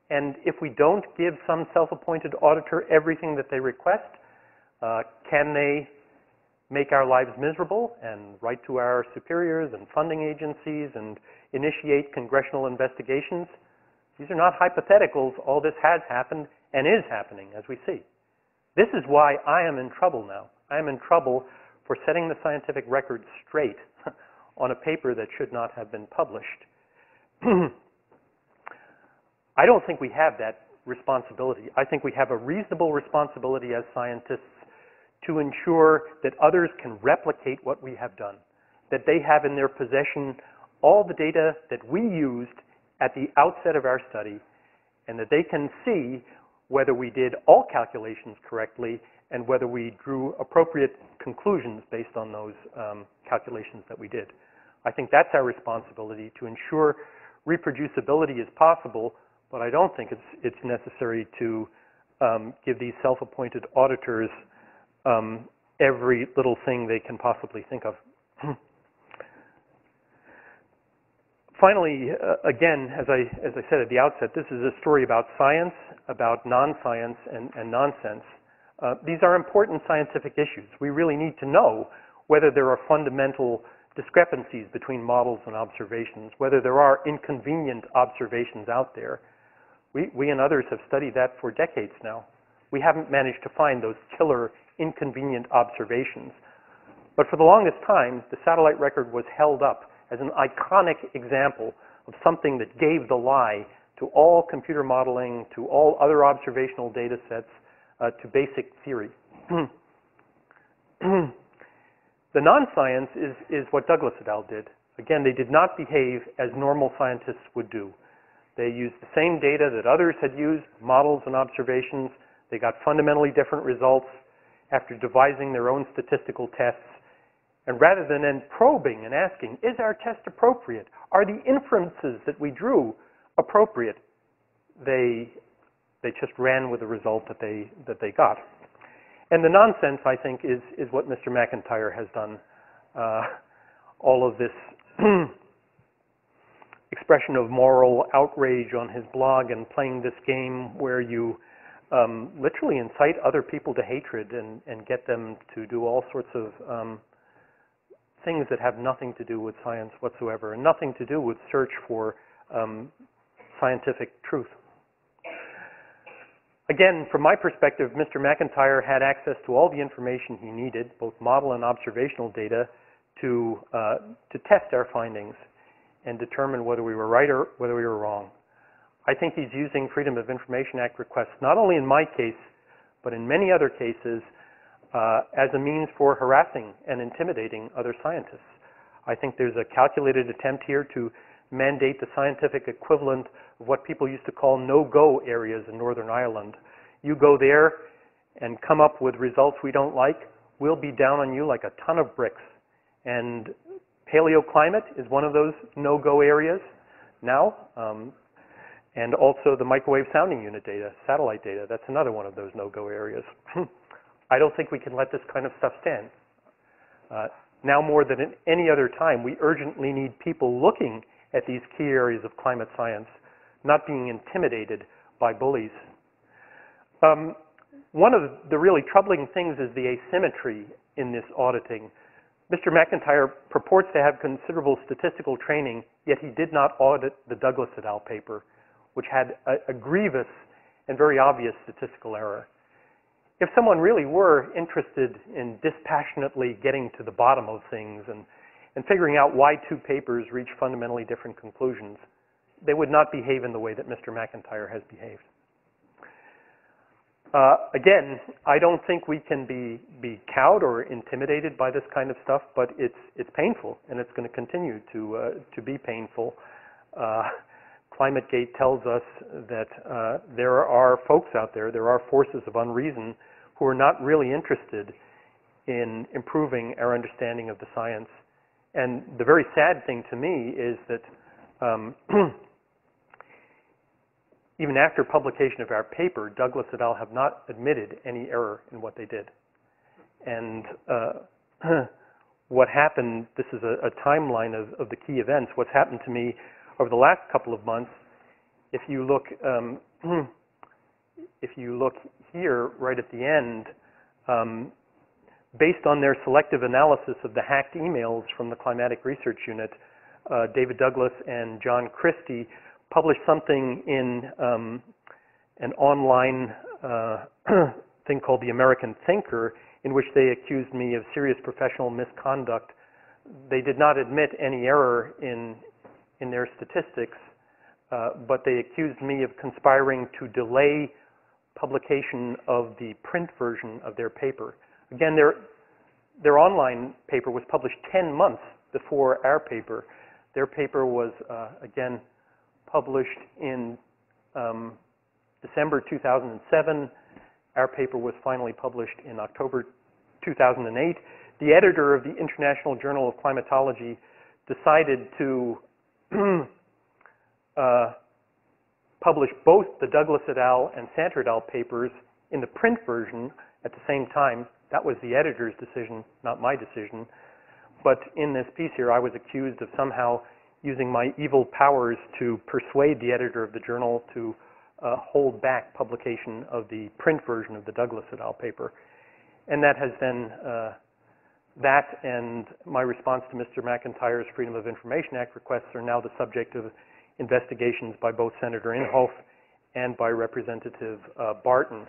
And if we don't give some self-appointed auditor everything that they request, can they make our lives miserable and write to our superiors and funding agencies and initiate congressional investigations? These are not hypotheticals. All this has happened and is happening, as we see. This is why I am in trouble now. I am in trouble for setting the scientific record straight on a paper that should not have been published. I don't think we have that responsibility. I think we have a reasonable responsibility as scientists to ensure that others can replicate what we have done, that they have in their possession all the data that we used at the outset of our study, and that they can see whether we did all calculations correctly and whether we drew appropriate conclusions based on those calculations that we did. I think that's our responsibility, to ensure reproducibility is possible, but I don't think it's necessary to give these self-appointed auditors every little thing they can possibly think of. Finally, again, as I said at the outset, this is a story about science, about non-science, and nonsense. These are important scientific issues. We really need to know whether there are fundamental discrepancies between models and observations, whether there are inconvenient observations out there. We and others have studied that for decades now. We haven't managed to find those killer, inconvenient observations. But for the longest time, the satellite record was held up as an iconic example of something that gave the lie to all computer modeling, to all other observational data sets, to basic theory. The non-science is what Douglas et al. Did. Again, they did not behave as normal scientists would do. They used the same data that others had used, models and observations. They got fundamentally different results after devising their own statistical tests. And rather than then probing and asking, is our test appropriate? Are the inferences that we drew appropriate? They just ran with the result that they got. And the nonsense, I think, is what Mr. McIntyre has done. All of this expression of moral outrage on his blog and playing this game where you literally incite other people to hatred and get them to do all sorts of things that have nothing to do with science whatsoever and nothing to do with search for scientific truth. Again, from my perspective, Mr. McIntyre had access to all the information he needed, both model and observational data, to test our findings and determine whether we were right or whether we were wrong. I think he's using Freedom of Information Act requests, not only in my case, but in many other cases, as a means for harassing and intimidating other scientists. I think there's a calculated attempt here to mandate the scientific equivalent of what people used to call no-go areas in Northern Ireland. You go there and come up with results we don't like, we'll be down on you like a ton of bricks. And paleoclimate is one of those no-go areas now. And also the microwave sounding unit data, satellite data, that's another one of those no-go areas. I don't think we can let this kind of stuff stand. Now more than at any other time, we urgently need people looking at these key areas of climate science, not being intimidated by bullies. One of the really troubling things is the asymmetry in this auditing. Mr. McIntyre purports to have considerable statistical training, yet he did not audit the Douglas et al. Paper, which had a grievous and very obvious statistical error. If someone really were interested in dispassionately getting to the bottom of things and figuring out why two papers reach fundamentally different conclusions, they would not behave in the way that Mr. McIntyre has behaved. Again, I don't think we can be cowed or intimidated by this kind of stuff, but it's painful, and it's going to continue to be painful. ClimateGate tells us that there are folks out there, there are forces of unreason who are not really interested in improving our understanding of the science. And the very sad thing to me is that even after publication of our paper, Douglas et al. Have not admitted any error in what they did. And what happened, this is a timeline of the key events, what's happened to me over the last couple of months, if you look here right at the end, based on their selective analysis of the hacked emails from the Climatic Research Unit, David Douglas and John Christie published something in an online thing called the American Thinker, in which they accused me of serious professional misconduct. They did not admit any error in their statistics, but they accused me of conspiring to delay publication of the print version of their paper. Again, their online paper was published 10 months before our paper. Their paper was, again, published in December 2007. Our paper was finally published in October 2008. The editor of the International Journal of Climatology decided to publish both the Douglas et al. And Santer et al. Papers in the print version at the same time. That was the editor's decision, not my decision. But in this piece here, I was accused of somehow using my evil powers to persuade the editor of the journal to hold back publication of the print version of the Douglas et al. Paper. And that has then, that and my response to Mr. McIntyre's Freedom of Information Act requests are now the subject of investigations by both Senator Inhofe and by Representative Barton.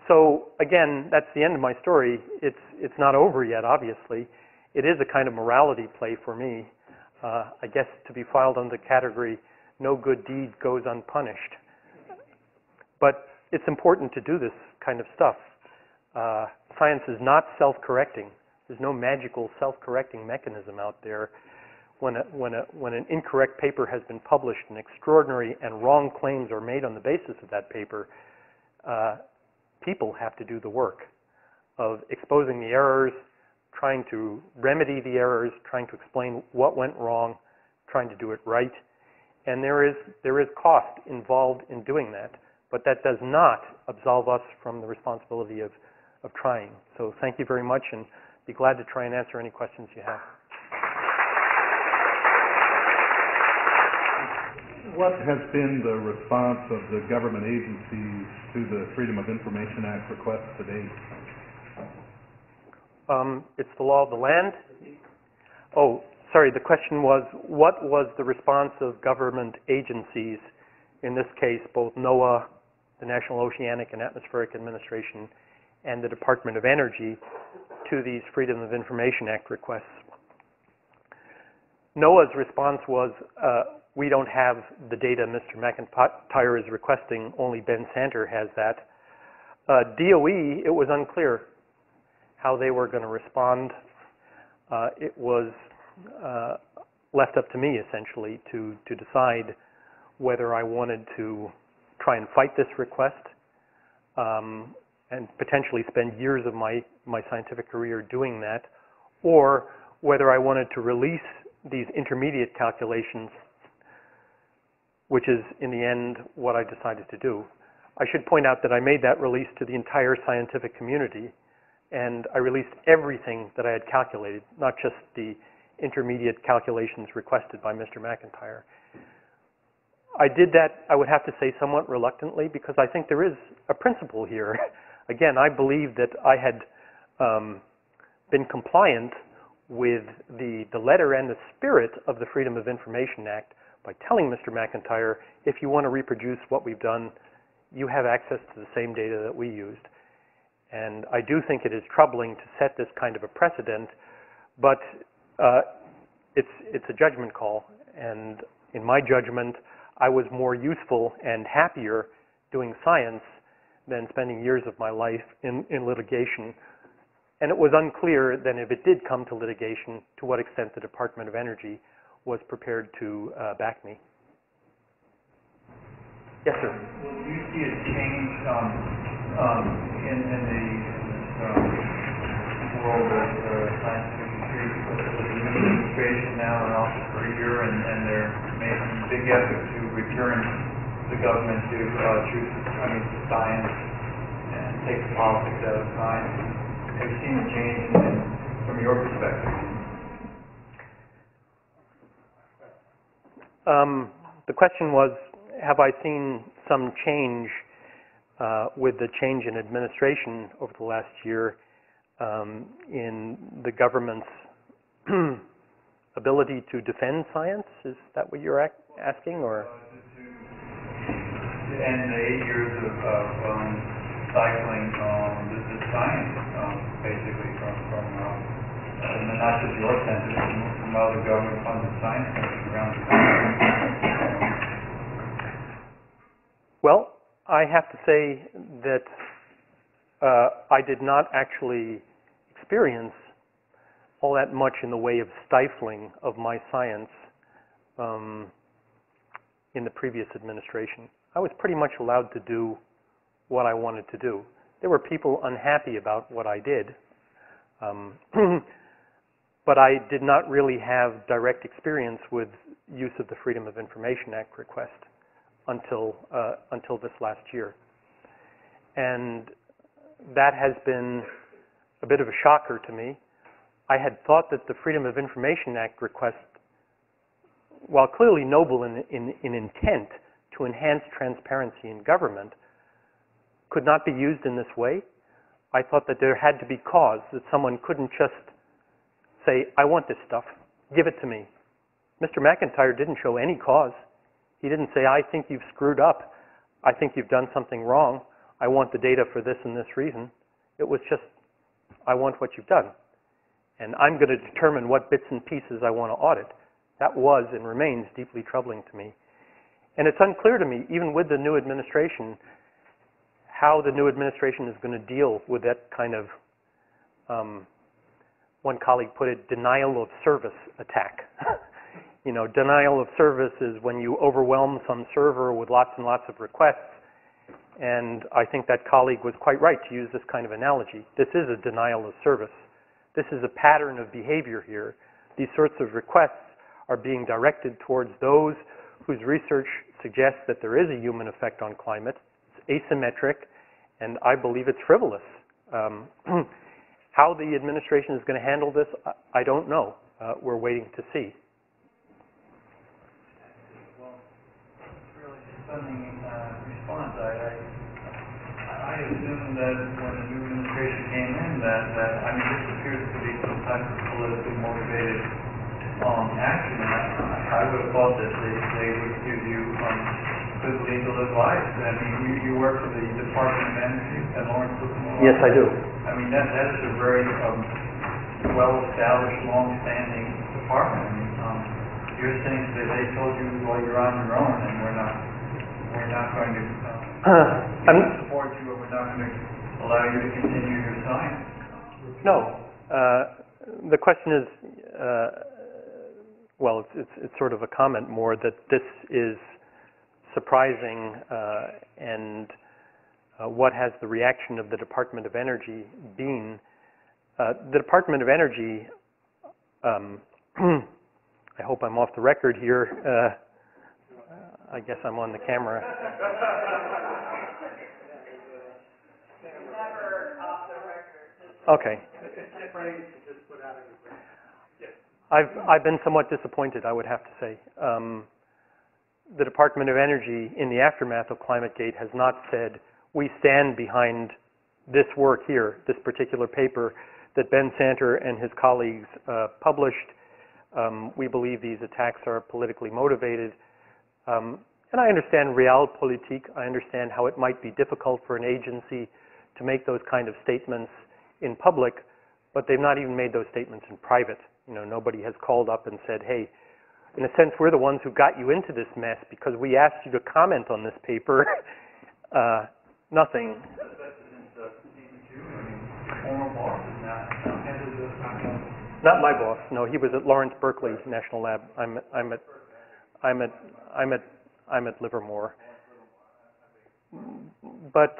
So again, that's the end of my story. It's not over yet, obviously. It is a kind of morality play for me. I guess to be filed under the category, no good deed goes unpunished. But it's important to do this kind of stuff. Science is not self-correcting. There's no magical self-correcting mechanism out there. When an incorrect paper has been published and extraordinary and wrong claims are made on the basis of that paper, people have to do the work of exposing the errors, trying to remedy the errors, trying to explain what went wrong, trying to do it right. And there is cost involved in doing that, but that does not absolve us from the responsibility of trying. So thank you very much, and be glad to try and answer any questions you have. What has been the response of the government agencies to the Freedom of Information Act request to date? It's the law of the land. Oh, sorry, the question was, what was the response of government agencies, in this case, both NOAA, the National Oceanic and Atmospheric Administration, and the Department of Energy, to these Freedom of Information Act requests? NOAA's response was, we don't have the data Mr. McIntyre is requesting, only Ben Santer has that. DOE, it was unclear how they were going to respond. It was left up to me, essentially, to decide whether I wanted to try and fight this request and potentially spend years of my scientific career doing that, or whether I wanted to release these intermediate calculations, which is, in the end, what I decided to do. I should point out that I made that release to the entire scientific community, and I released everything that I had calculated, not just the intermediate calculations requested by Mr. McIntyre. I did that, I would have to say, somewhat reluctantly, because I think there is a principle here. Again, I believe that I had been compliant with the letter and the spirit of the Freedom of Information Act by telling Mr. McIntyre, if you want to reproduce what we've done, you have access to the same data that we used. And I do think it is troubling to set this kind of a precedent, but it's a judgment call. And in my judgment, I was more useful and happier doing science than spending years of my life in litigation. And it was unclear then if it did come to litigation, to what extent the Department of Energy was prepared to back me. Yes, sir. Well, do you see a change in this world of scientific security? Because the new administration now in office for a year, and they're making a big effort to return the government to science and take the politics out of science. Have you seen a change from your perspective? The question was, have I seen some change with the change in administration over the last year in the government's ability to defend science? Is that what you're asking, or? To end the 8 years of cycling the science, basically, from not just your center, from other government-funded science centers around the country. Well, I have to say that I did not actually experience all that much in the way of stifling of my science in the previous administration. I was pretty much allowed to do what I wanted to do. There were people unhappy about what I did, but I did not really have direct experience with use of the Freedom of Information Act request until this last year. And that has been a bit of a shocker to me. I had thought that the Freedom of Information Act request, while clearly noble in intent to enhance transparency in government, could not be used in this way. I thought that there had to be cause, that someone couldn't just say, I want this stuff, give it to me. Mr. McIntyre didn't show any cause. He didn't say, I think you've screwed up. I think you've done something wrong. I want the data for this and this reason. It was just, I want what you've done. And I'm going to determine what bits and pieces I want to audit. That was and remains deeply troubling to me. And it's unclear to me, even with the new administration, how the new administration is going to deal with that kind of, one colleague put it, denial of service attack. You know, denial of service is when you overwhelm some server with lots and lots of requests. And I think that colleague was quite right to use this kind of analogy. This is a denial of service. This is a pattern of behavior here. These sorts of requests are being directed towards those whose research suggests that there is a human effect on climate. It's asymmetric, and I believe it's frivolous. How the administration is going to handle this, I don't know. We're waiting to see. Well, it's really stunning response. I assumed that when the new administration came in, that this appears to be some type of politically motivated action. And I would have thought that they would give you good legal advice. I mean, you work for the Department of Energy at Lawrence Livermore. Yes, I do. I mean, that is a very well-established, long-standing department. I mean, you're saying that they told you, well, you're on your own, and we're not going to support you, or we're not going to allow you to continue your science. No. The question is, well, it's sort of a comment more that this is surprising, and what has the reaction of the Department of Energy been? The Department of Energy, I hope I'm off the record here. I guess I'm on the camera. Okay. I've been somewhat disappointed, I would have to say. The Department of Energy, in the aftermath of ClimateGate, has not said, we stand behind this work here, this particular paper that Ben Santer and his colleagues published. We believe these attacks are politically motivated. And I understand realpolitik. I understand how it might be difficult for an agency to make those kind of statements in public, but they've not even made those statements in private. You know, nobody has called up and said, hey, in a sense, we're the ones who got you into this mess because we asked you to comment on this paper. Nothing. That's since '82. I mean, former boss is now head of the national. Not my boss. No, he was at Lawrence Berkeley National Lab. I'm at Livermore. But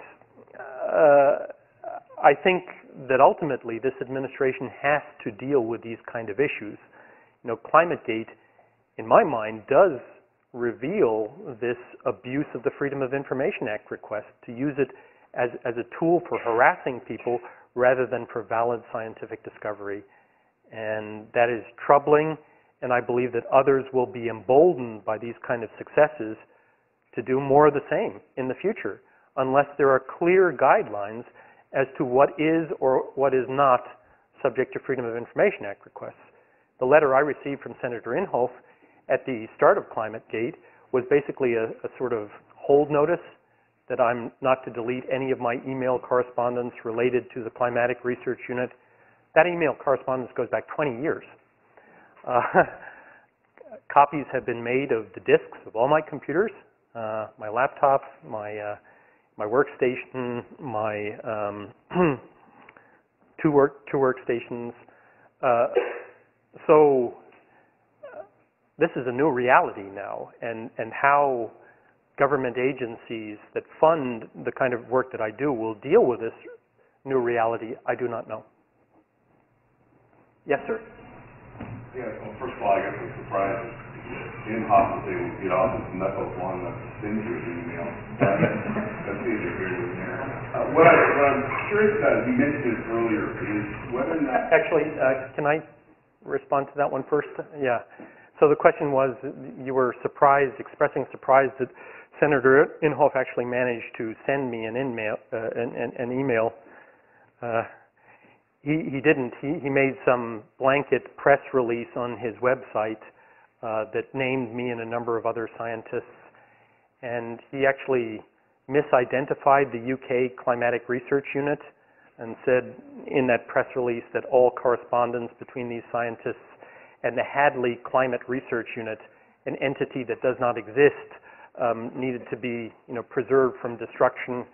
I think that ultimately this administration has to deal with these kind of issues. You know, ClimateGate, in my mind, does reveal this abuse of the Freedom of Information Act request, to use it as a tool for harassing people rather than for valid scientific discovery. And that is troubling, and I believe that others will be emboldened by these kind of successes to do more of the same in the future, unless there are clear guidelines as to what is or what is not subject to Freedom of Information Act requests. The letter I received from Senator Inhofe at the start of ClimateGate was basically a sort of hold notice that I'm not to delete any of my email correspondence related to the Climatic Research Unit. That email correspondence goes back 20 years. Copies have been made of the disks of all my computers, my laptop, my workstation, my two workstations. So this is a new reality now, and how government agencies that fund the kind of work that I do will deal with this new reality, I do not know. Yes, sir. Yeah, well, first of all, I guess I'm surprised that Inhofe was able to get off his knuckles long enough to send you an email. That's neither here nor there. What I'm curious about, you mentioned this earlier, is whether or not... Actually, can I respond to that one first? Yeah. So the question was, you were surprised, expressing surprise that Senator Inhofe actually managed to send me an email. He didn't. He made some blanket press release on his website that named me and a number of other scientists. And he actually misidentified the UK Climatic Research Unit and said in that press release that all correspondence between these scientists and the Hadley Climate Research Unit, an entity that does not exist, needed to be, preserved from destruction.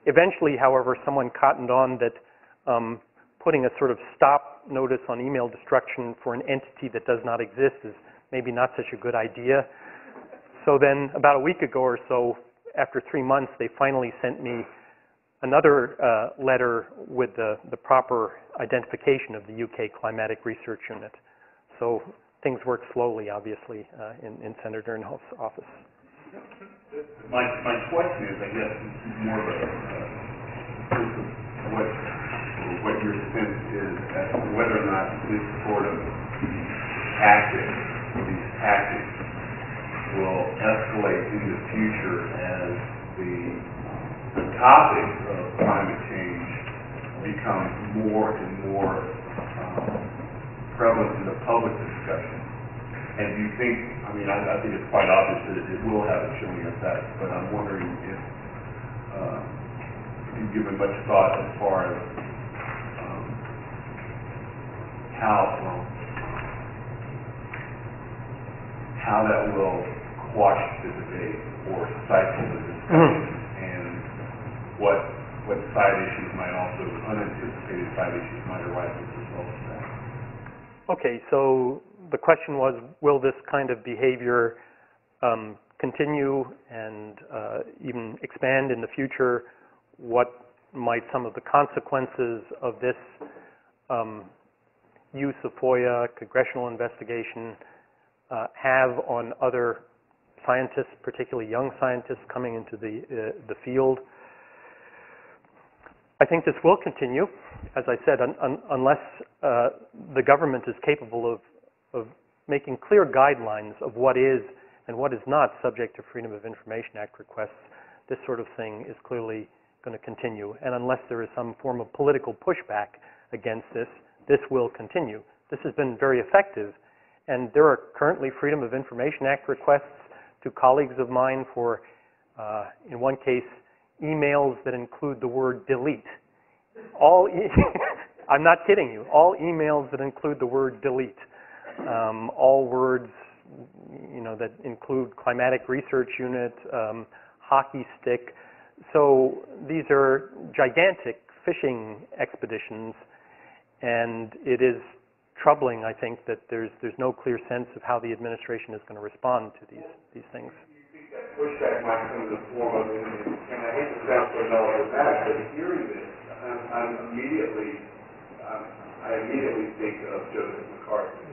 Eventually, however, someone cottoned on that putting a sort of stop notice on email destruction for an entity that does not exist is maybe not such a good idea. So then, about a week ago or so, after 3 months, they finally sent me another letter with the proper identification of the UK Climatic Research Unit. So things work slowly, obviously, in Senator Inhofe's office. My question is, I guess, more of what your sense is as to whether or not this sort of these tactics will escalate in the future as the topic of climate change becomes more and more prevalent in the public discussion. And do you think, I think it's quite obvious that it will have a chilling effect, but I'm wondering if you've given much thought as far as how that will quash the debate or stifle the discussion, and what side issues might also, unanticipated side issues might arise as a result of that. Okay, so the question was, will this kind of behavior continue and even expand in the future? What might some of the consequences of this use of FOIA, congressional investigation, have on other scientists, particularly young scientists coming into the field? I think this will continue, as I said, unless the government is capable of making clear guidelines of what is and what is not subject to Freedom of Information Act requests. This sort of thing is clearly going to continue. And unless there is some form of political pushback against this, this will continue. This has been very effective. And there are currently Freedom of Information Act requests to colleagues of mine for, in one case, emails that include the word delete. I'm not kidding you. All emails that include the word delete. All words, that include Climatic Research Unit, hockey stick, So these are gigantic fishing expeditions, and it is troubling, I think, that there's no clear sense of how the administration is going to respond to these things. Pushback might come in the form of, and I hate to sound so melodramatic, but hearing this, I immediately think of Joseph McCarthy.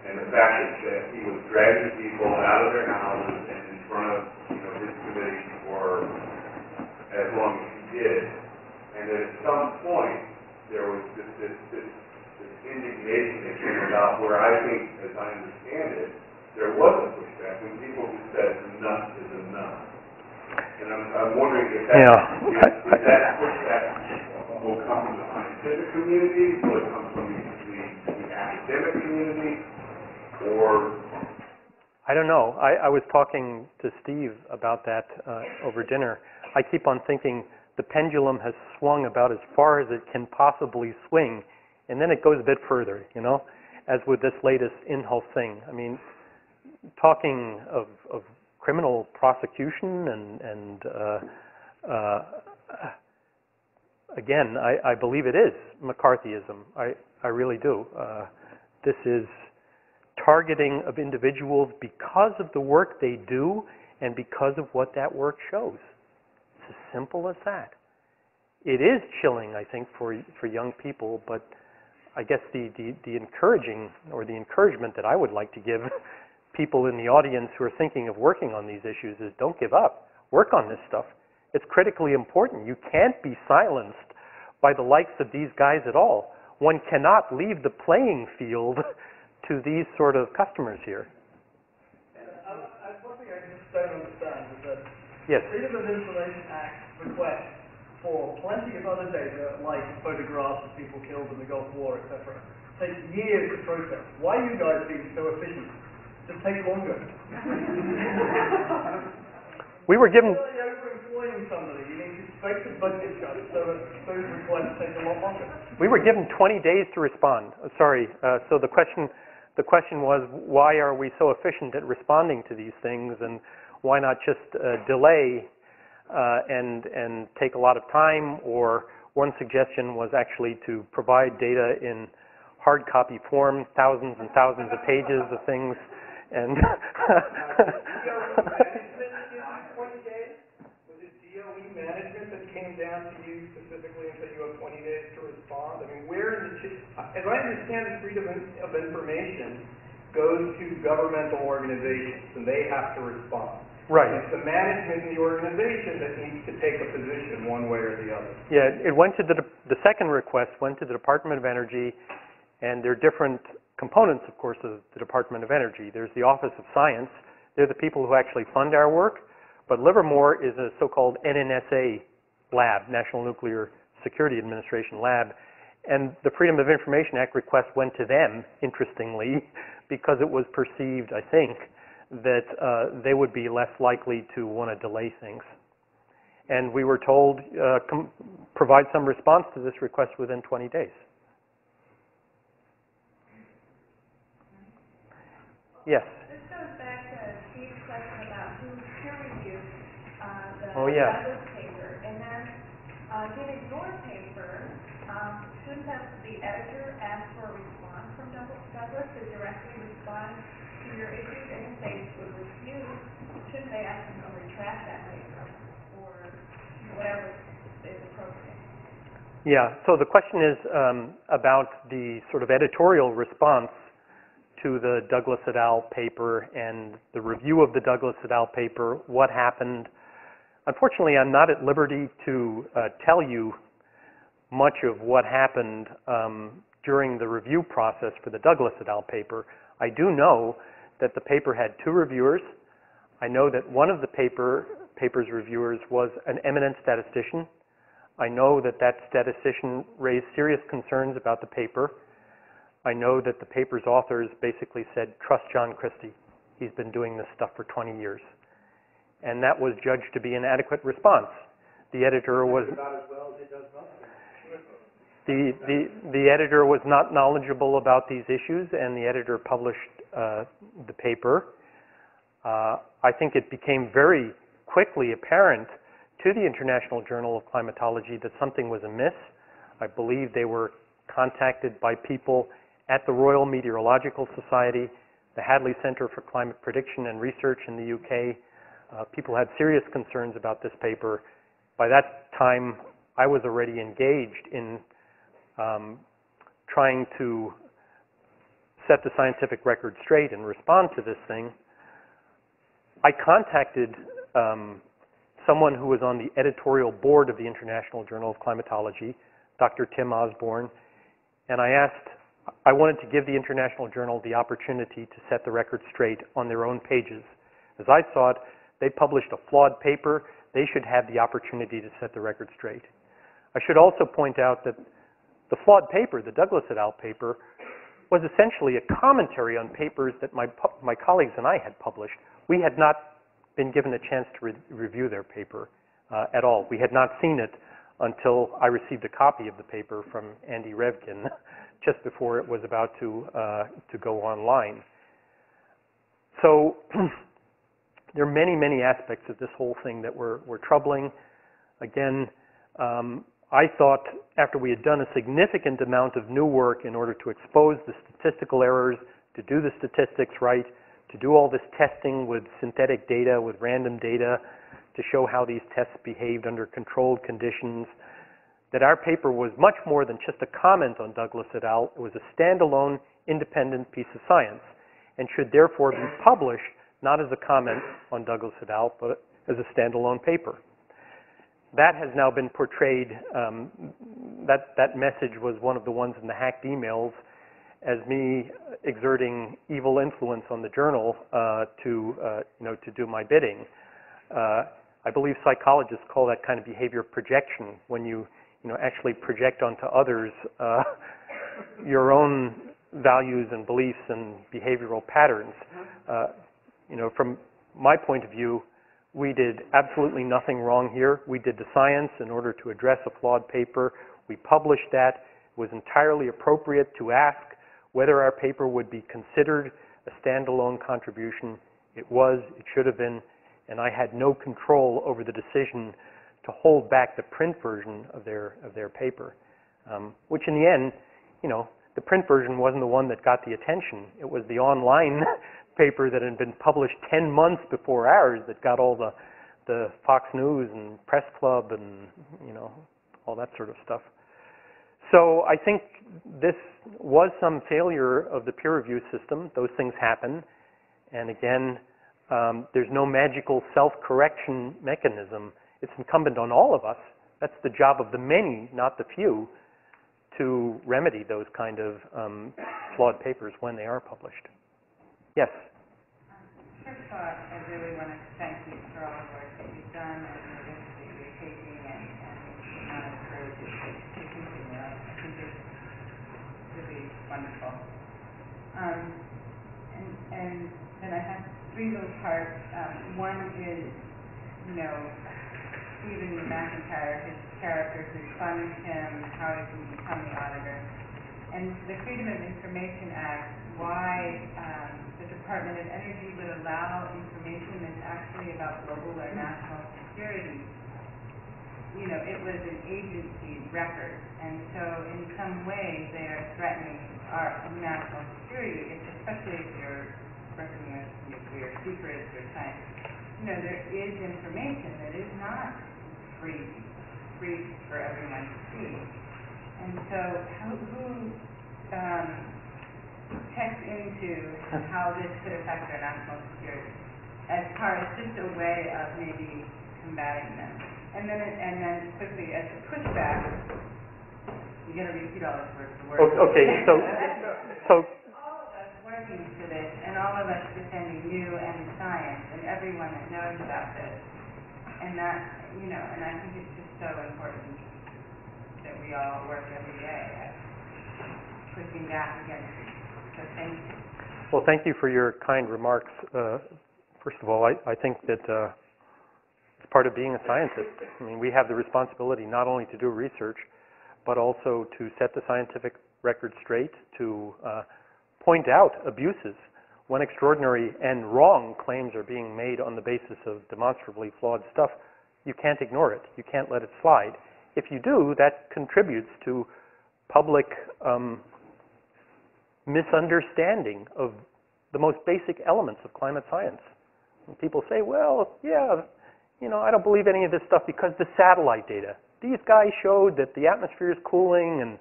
And the fact that he was dragging people out of their houses and in front of his committee for as long as he did, and that at some point there was this indignation that came about where I think, as I understand it, there was a pushback when people just said enough is enough. And I'm wondering if that pushback will come from the scientific community, will it come from the academic community, or... I don't know. I was talking to Steve about that over dinner. I keep on thinking the pendulum has swung about as far as it can possibly swing, and then it goes a bit further, as with this latest in-health thing. I mean, talking of criminal prosecution and again, I believe it is McCarthyism. I really do. This is targeting of individuals because of the work they do and because of what that work shows. It's as simple as that. It is chilling, I think, for young people, but I guess the encouraging or the encouragement that I would like to give people in the audience who are thinking of working on these issues is don't give up. Work on this stuff. It's critically important. You can't be silenced by the likes of these guys at all. One cannot leave the playing field to these sort of customers here. One thing I just don't understand is that Yes. Freedom of Information Act requests for plenty of other data, like photographs of people killed in the Gulf War, etc., take years to process. Why are you guys being so efficient? Just take longer. We were given... You're overemploying somebody. You need to fake the budget cuts so that those requests take a lot longer. We were given 20 days to respond. Sorry. So the question was, why are we so efficient at responding to these things, and why not just delay and take a lot of time? Or one suggestion was actually to provide data in hard copy form, thousands and thousands of pages of things, and management that came down to you specifically and said you have 20 days to respond? I mean, where in the... As I understand it, freedom of information goes to governmental organizations, and they have to respond. Right. And it's the management in the organization that needs to take a position one way or the other. Yeah, it went to the second request went to the Department of Energy, and there are different components, of course, of the Department of Energy. There's the Office of Science. They're the people who actually fund our work. But Livermore is a so-called NNSA lab, National Nuclear Security Administration lab, and the Freedom of Information Act request went to them, interestingly, because it was perceived, I think, that they would be less likely to want to delay things. And we were told, provide some response to this request within 20 days. Yes? Oh, yeah. Douglas paper, and then getting your paper, shouldn't the editor ask for a response from Douglas to directly respond to your issues? And if they would refuse, shouldn't they ask them to retract that paper or whatever is appropriate? Yeah, so the question is about the sort of editorial response to the Douglas et al. Paper and the review of the Douglas et al. Paper, what happened. Unfortunately, I'm not at liberty to tell you much of what happened during the review process for the Douglas et al. Paper. I do know that the paper had 2 reviewers. I know that one of the paper's reviewers was an eminent statistician. I know that that statistician raised serious concerns about the paper. I know that the paper's authors basically said, trust John Christie. He's been doing this stuff for 20 years. And that was judged to be an adequate response. The editor was the editor was not knowledgeable about these issues, and the editor published the paper. I think it became very quickly apparent to the International Journal of Climatology that something was amiss. I believe they were contacted by people at the Royal Meteorological Society, the Hadley Center for Climate Prediction and Research in the UK. People had serious concerns about this paper. By that time, I was already engaged in trying to set the scientific record straight and respond to this thing. I contacted someone who was on the editorial board of the International Journal of Climatology, Dr. Tim Osborne, and I wanted to give the International Journal the opportunity to set the record straight on their own pages. As I saw it, they published a flawed paper. They should have the opportunity to set the record straight. I should also point out that the flawed paper, the Douglas et al. Paper, was essentially a commentary on papers that my colleagues and I had published. We had not been given a chance to review their paper at all. We had not seen it until I received a copy of the paper from Andy Revkin just before it was about to go online. So there are many, many aspects of this whole thing that were troubling. Again, I thought after we had done a significant amount of new work in order to expose the statistical errors, to do the statistics right, to do all this testing with synthetic data, with random data, to show how these tests behaved under controlled conditions, that our paper was much more than just a comment on Douglas et al. It was a standalone, independent piece of science, and should therefore be published not as a comment on Douglas et al., but as a standalone paper. That has now been portrayed, that message was one of the ones in the hacked emails, as me exerting evil influence on the journal to do my bidding. I believe psychologists call that kind of behavior projection, when you actually project onto others your own values and beliefs and behavioral patterns. From my point of view, we did absolutely nothing wrong here. We did the science in order to address a flawed paper. We published that. It was entirely appropriate to ask whether our paper would be considered a standalone contribution. It was, it should have been, and I had no control over the decision to hold back the print version of their paper, which in the end, the print version wasn't the one that got the attention. It was the online paper that had been published 10 months before ours that got all the Fox News and Press Club and all that sort of stuff. So I think this was some failure of the peer review system. Those things happen, and again, there's no magical self-correction mechanism. It's incumbent on all of us. That's the job of the many, not the few, to remedy those kind of flawed papers when they are published. Yes? First of all, I really want to thank you for all the work that you've done and the risk that you're taking and the amount of courage it takes to continue. I think it's really wonderful. And then I have three little parts. One is, Stephen McIntyre, his character who funds him, how he can become the auditor. And the Freedom of Information Act, why the Department of Energy would allow information that's actually about global or national security. It was an agency record, and so in some ways they are threatening our national security, especially if you're working with nuclear secrets or science. There is information that is not free for everyone to see. And so who checks into how this could affect our national security as far as just a way of maybe combating them? And then quickly, as a pushback, you got to repeat all this word for word. Okay, so all of us working for this, and all of us defending you and science, and everyone that knows about this, and that, and I think it's just so important that we all work every day at pushing back against it. So thank you. Well, thank you for your kind remarks. First of all, I think that it's part of being a scientist. I mean, we have the responsibility not only to do research, but also to set the scientific record straight, to point out abuses when extraordinary and wrong claims are being made on the basis of demonstrably flawed stuff. You can't ignore it. You can't let it slide. If you do, that contributes to public misunderstanding of the most basic elements of climate science. And people say, well, yeah, I don't believe any of this stuff because the satellite data. These guys showed that the atmosphere is cooling, and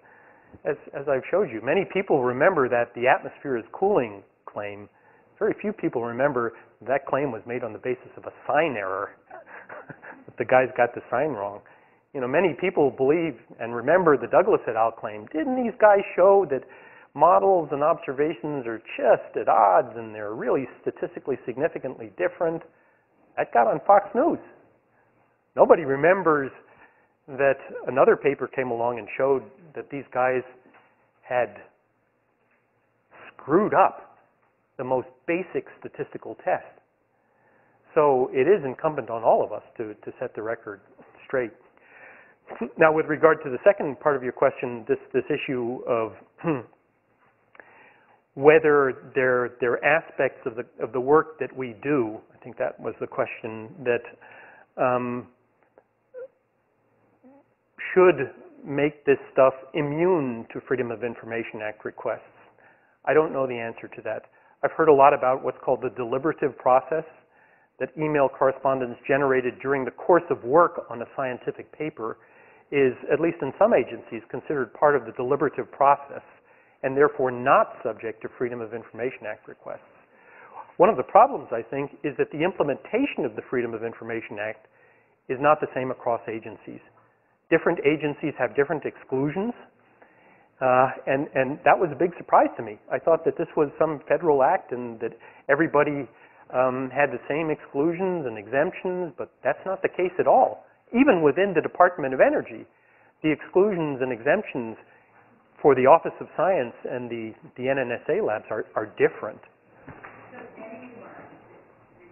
as I've showed you, many people remember that the atmosphere is cooling claim. Very few people remember that claim was made on the basis of a sign error. That the guys got the sign wrong. Many people believe and remember the Douglas et al. Claim. Didn't these guys show that models and observations are just at odds and they're really statistically significantly different? That got on Fox News. Nobody remembers that another paper came along and showed that these guys had screwed up the most basic statistical test. So it is incumbent on all of us to set the record straight. Now, with regard to the second part of your question, this issue of whether there are aspects of the work that we do, I think that was the question, that should make this stuff immune to Freedom of Information Act requests. I don't know the answer to that. I've heard a lot about what's called the deliberative process, that email correspondence generated during the course of work on a scientific paper is, at least in some agencies, considered part of the deliberative process and therefore not subject to Freedom of Information Act requests. One of the problems, I think, is that the implementation of the Freedom of Information Act is not the same across agencies. Different agencies have different exclusions, and that was a big surprise to me. I thought that this was some federal act and that everybody had the same exclusions and exemptions, but that's not the case at all. Even within the Department of Energy, the exclusions and exemptions for the Office of Science and the NNSA labs are different. So anyone,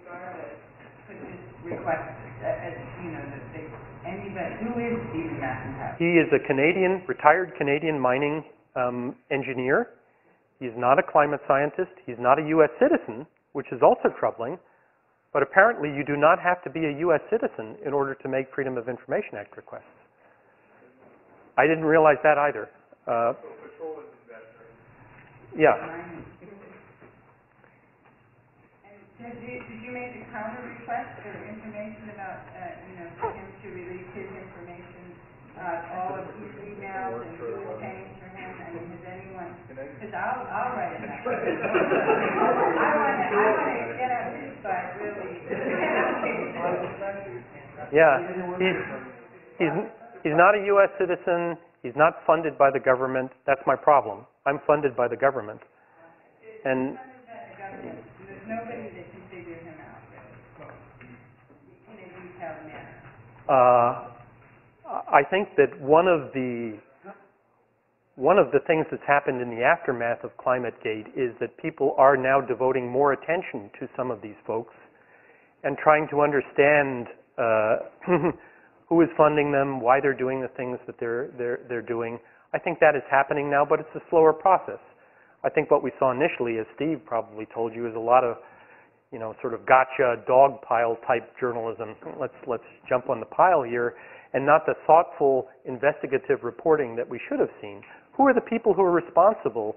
regardless, could just request, anybody, who is Stephen McIntyre? He is a retired Canadian mining engineer. He's not a climate scientist. He's not a U.S. citizen, which is also troubling. But apparently you do not have to be a U.S. citizen in order to make Freedom of Information Act requests. I didn't realize that either. Yeah. And did you make a counter request for information about, for him to release his information, all of his emails and who was paying for him? I mean, has anyone? Because I'll write it down. I want to get at this by really. Yeah, he's not a U.S. citizen. He's not funded by the government. That's my problem. I'm funded by the government. And there's nobody that can figure him out, really, in a detailed manner. I think that one of the things that's happened in the aftermath of ClimateGate is that people are now devoting more attention to some of these folks and trying to understand who is funding them, why they're doing the things that they're doing. I think that is happening now, but it's a slower process. I think what we saw initially, as Steve probably told you, is a lot of, sort of gotcha dog pile type journalism. Let's jump on the pile here, and not the thoughtful investigative reporting that we should have seen. Who are the people who are responsible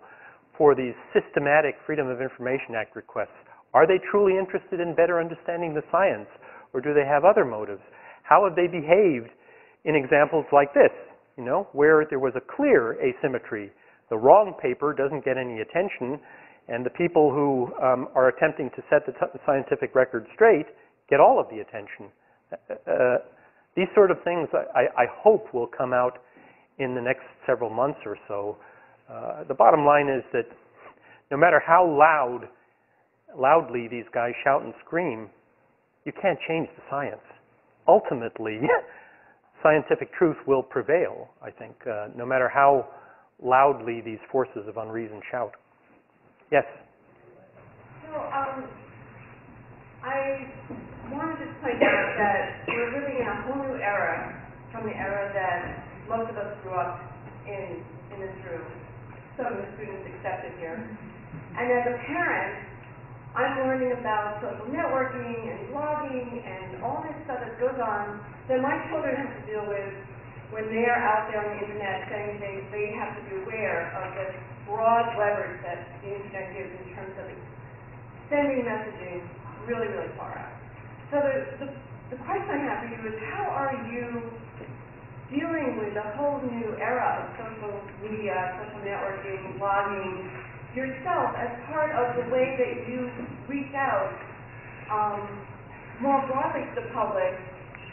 for these systematic Freedom of Information Act requests? Are they truly interested in better understanding the science, or do they have other motives? How have they behaved in examples like this, where there was a clear asymmetry? The wrong paper doesn't get any attention, and the people who are attempting to set the scientific record straight get all of the attention. These sort of things, I hope, will come out in the next several months or so. The bottom line is that no matter how loudly these guys shout and scream, you can't change the science. Ultimately, scientific truth will prevail, I think, no matter how loudly these forces of unreason shout. Yes? So, I want to just point out that we're living in a whole new era from the era that most of us grew up in this room, some of the students accepted here. And as a parent, I'm learning about social networking and blogging and all this stuff that goes on that my children have to deal with when they're out there on the internet saying things. They have to be aware of the broad leverage that the internet gives in terms of sending messaging really, really far out. So the question I have for you is, how are you dealing with a whole new era of social media, social networking, blogging, yourself as part of the way that you reach out more broadly to the public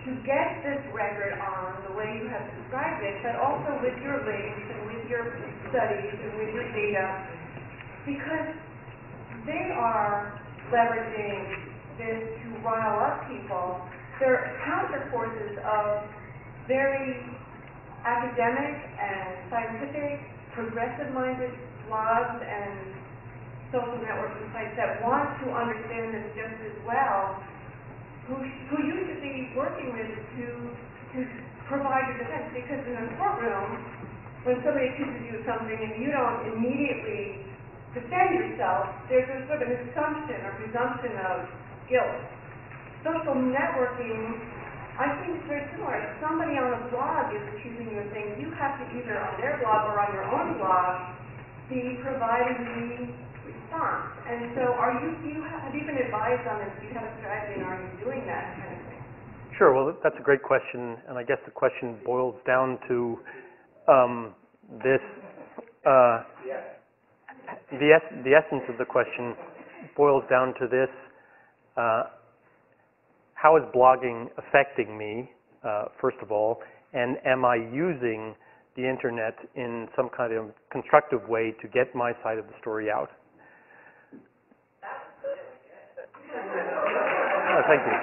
to get this record on the way you have described it, but also with your links and with your studies and with your data, because they are leveraging this to rile up people. They're counter forces of very academic and scientific, progressive-minded blogs and social networking sites that want to understand this just as well, who you should be working with to provide your defense. Because in a courtroom, when somebody accuses you of something and you don't immediately defend yourself, there's a sort of assumption or presumption of guilt. Social networking, I think it's very similar. If somebody on a blog is accusing you of things, you have to either on their blog or on your own blog be providing the response. And so have you been advised on this? Do you have a strategy, and are you doing that kind of thing? Sure. Well, that's a great question, and I guess the question boils down to this. The essence of the question boils down to this: how is blogging affecting me, first of all, and am I using the internet in some kind of constructive way to get my side of the story out? Thank you.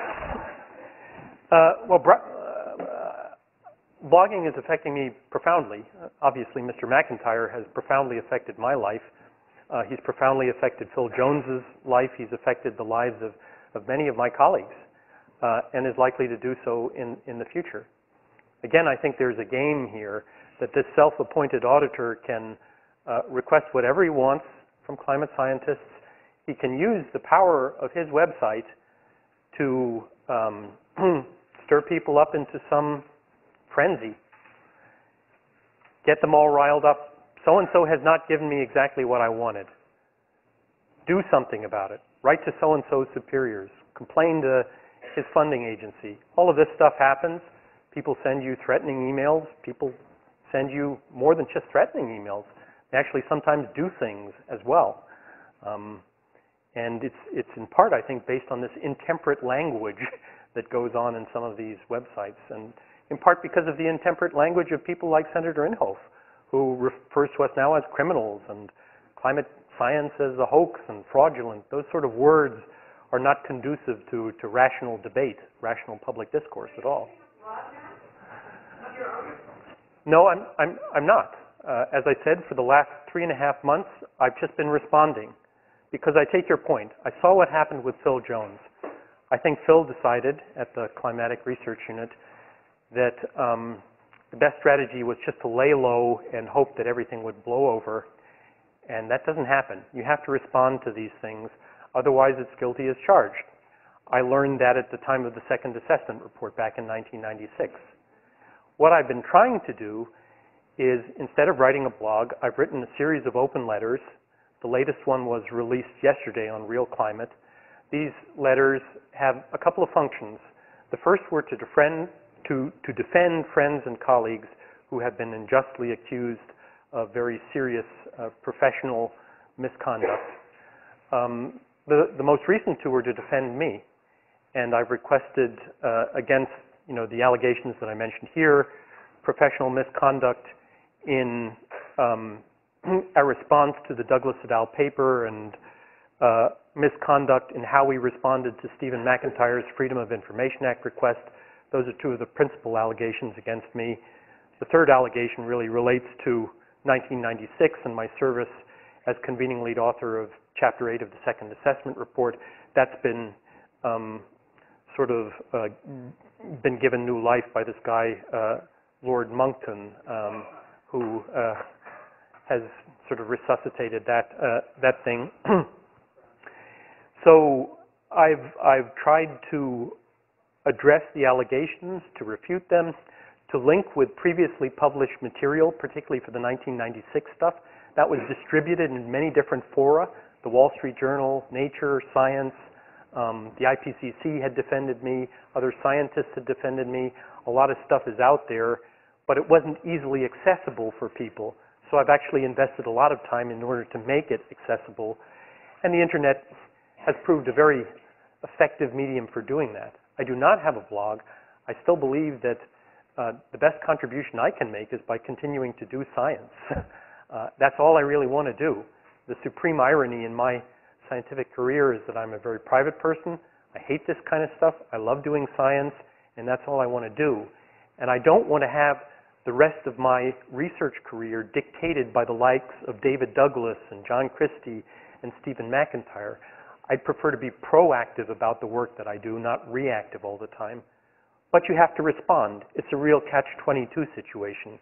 Blogging is affecting me profoundly. Obviously, Mr. McIntyre has profoundly affected my life. He's profoundly affected Phil Jones's life. He's affected the lives of many of my colleagues, and is likely to do so in the future. Again, I think there's a game here that this self-appointed auditor can request whatever he wants from climate scientists. He can use the power of his website to stir people up into some frenzy, get them all riled up. So-and-so has not given me exactly what I wanted. Do something about it. Write to so-and-so's superiors. Complain to his funding agency. All of this stuff happens. People send you threatening emails. People send you more than just threatening emails. They actually sometimes do things as well. And it's in part, I think, based on this intemperate language that goes on in some of these websites, and in part because of the intemperate language of people like Senator Inhofe, who refers to us now as criminals and climate science as a hoax and fraudulent. Those sort of words are not conducive to rational debate, rational public discourse at all. No, I'm not. As I said, for the last 3.5 months, I've just been responding because I take your point. I saw what happened with Phil Jones. I think Phil decided at the Climatic Research Unit that the best strategy was just to lay low and hope that everything would blow over, and that doesn't happen. You have to respond to these things, otherwise it's guilty as charged. I learned that at the time of the second assessment report back in 1996. What I've been trying to do is, instead of writing a blog, I've written a series of open letters. The latest one was released yesterday on Real Climate. These letters have a couple of functions. The first were to defend friends and colleagues who have been unjustly accused of very serious professional misconduct. The most recent two were to defend me, and I've requested against the allegations that I mentioned here, professional misconduct in our response to the Douglas et al. Paper, and misconduct in how we responded to Stephen McIntyre's Freedom of Information Act request. Those are two of the principal allegations against me. The third allegation really relates to 1996 and my service as convening lead author of Chapter 8 of the Second Assessment Report. That's been been given new life by this guy, Lord Monckton, who has sort of resuscitated that thing. So I've tried to address the allegations, to refute them, to link with previously published material, particularly for the 1996 stuff. That was distributed in many different fora. The Wall Street Journal, Nature, Science, the IPCC had defended me, other scientists had defended me. A lot of stuff is out there, but it wasn't easily accessible for people. So I've actually invested a lot of time in order to make it accessible. And the internet has proved a very effective medium for doing that. I do not have a blog. I still believe that the best contribution I can make is by continuing to do science. That's all I really want to do. The supreme irony in my scientific career is that I'm a very private person. I hate this kind of stuff. I love doing science, and that's all I want to do. And I don't want to have the rest of my research career dictated by the likes of David Douglas and John Christie and Stephen McIntyre. I'd prefer to be proactive about the work that I do, not reactive all the time. But you have to respond. It's a real catch-22 situation.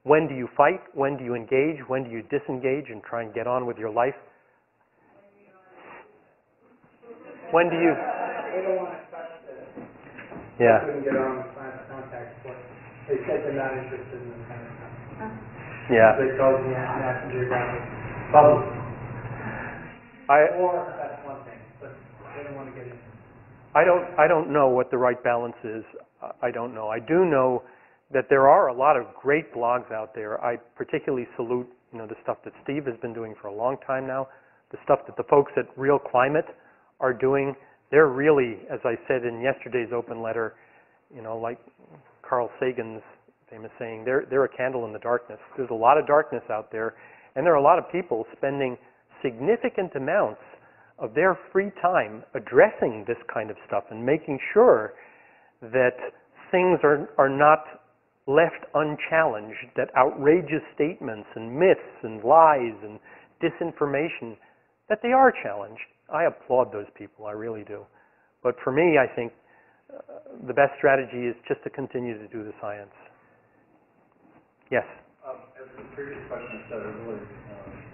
When do you fight? When do you engage? When do you disengage and try and get on with your life? When do you... They don't want to touch this. Yeah. They couldn't get on with science contact sports. They said they're not interested in this kind of stuff. Yeah. They told me National Geographic bubble. Or that's one thing, but they don't want to get into it. I don't know what the right balance is. I don't know. I do know that there are a lot of great blogs out there. I particularly salute, the stuff that Steve has been doing for a long time now, the stuff that the folks at Real Climate are doing. They're really, as I said in yesterday's open letter, like Carl Sagan's famous saying, they're a candle in the darkness. There's a lot of darkness out there, and there are a lot of people spending significant amounts of their free time addressing this kind of stuff and making sure that things are not left unchallenged, that outrageous statements and myths and lies and disinformation, that they are challenged. I applaud those people, I really do. But for me, I think the best strategy is just to continue to do the science. Yes? As the previous question said, I really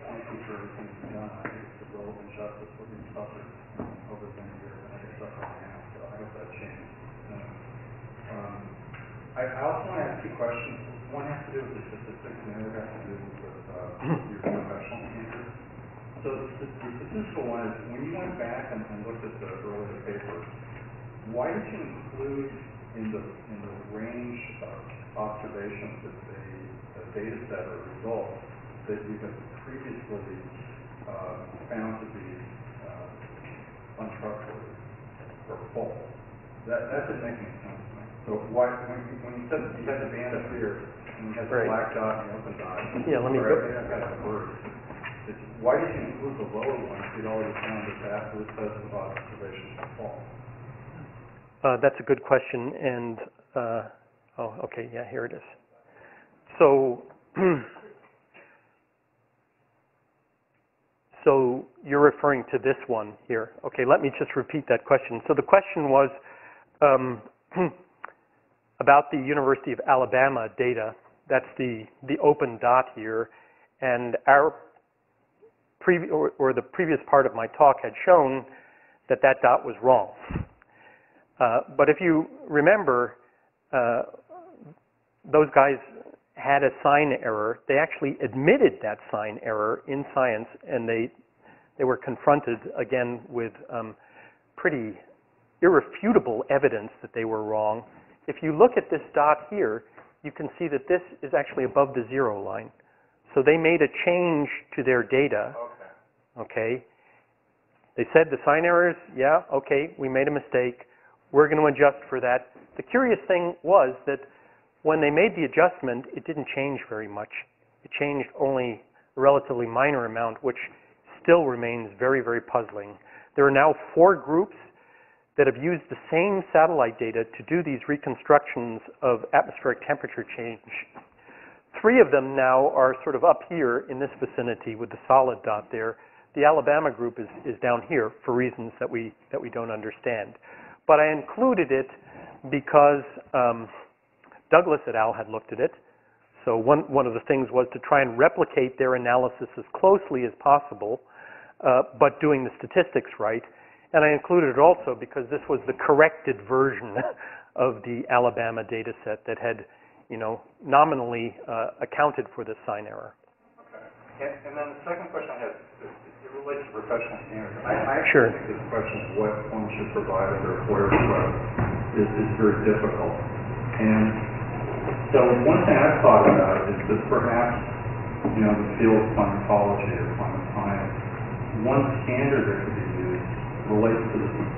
thank you for everything you've done. I think it's a real injustice what we've suffered over the many years, and I think suffering now, so I hope that changes. I also want to ask two questions. One has to do with the statistics, and the other has to do with your professional standards. So the statistical one is, when you went back and looked at the earlier paper, why did you include in the range of observations that the data set or results that you had previously found to be untrustworthy or false? That didn't make any sense to me. So why, when you said you had the band up here and you had the black dot and the open dot, yeah, let me go. I've got a word. Why did you include the lower one if you'd already found that the absolute set of observations are false? That's a good question, and okay, yeah, here it is. So, so you're referring to this one here. Okay, let me just repeat that question. So the question was about the University of Alabama data. That's the open dot here, and our the previous part of my talk had shown that dot was wrong. But if you remember, those guys had a sign error. They actually admitted that sign error in Science, and they were confronted again with pretty irrefutable evidence that they were wrong. If you look at this dot here, you can see that this is actually above the 0 line. So they made a change to their data. Okay. They said the sign errors, yeah, okay, we made a mistake. We're going to adjust for that. The curious thing was that when they made the adjustment, it didn't change very much. It changed only a relatively minor amount, which still remains very, very puzzling. There are now 4 groups that have used the same satellite data to do these reconstructions of atmospheric temperature change. 3 of them now are sort of up here in this vicinity with the solid dot there. The Alabama group is down here for reasons that we don't understand. But I included it because Douglas et al. Had looked at it. So one of the things was to try and replicate their analysis as closely as possible, but doing the statistics right. And I included it also because this was the corrected version of the Alabama data set that had, nominally accounted for this sign error. Okay. And then the second question I have, it relates to professional standards. I Sure. think this question of what one should provide at their employer request is very difficult. And so one thing I've thought about is that perhaps, in the field of climatology or climate science, one standard that could be used relates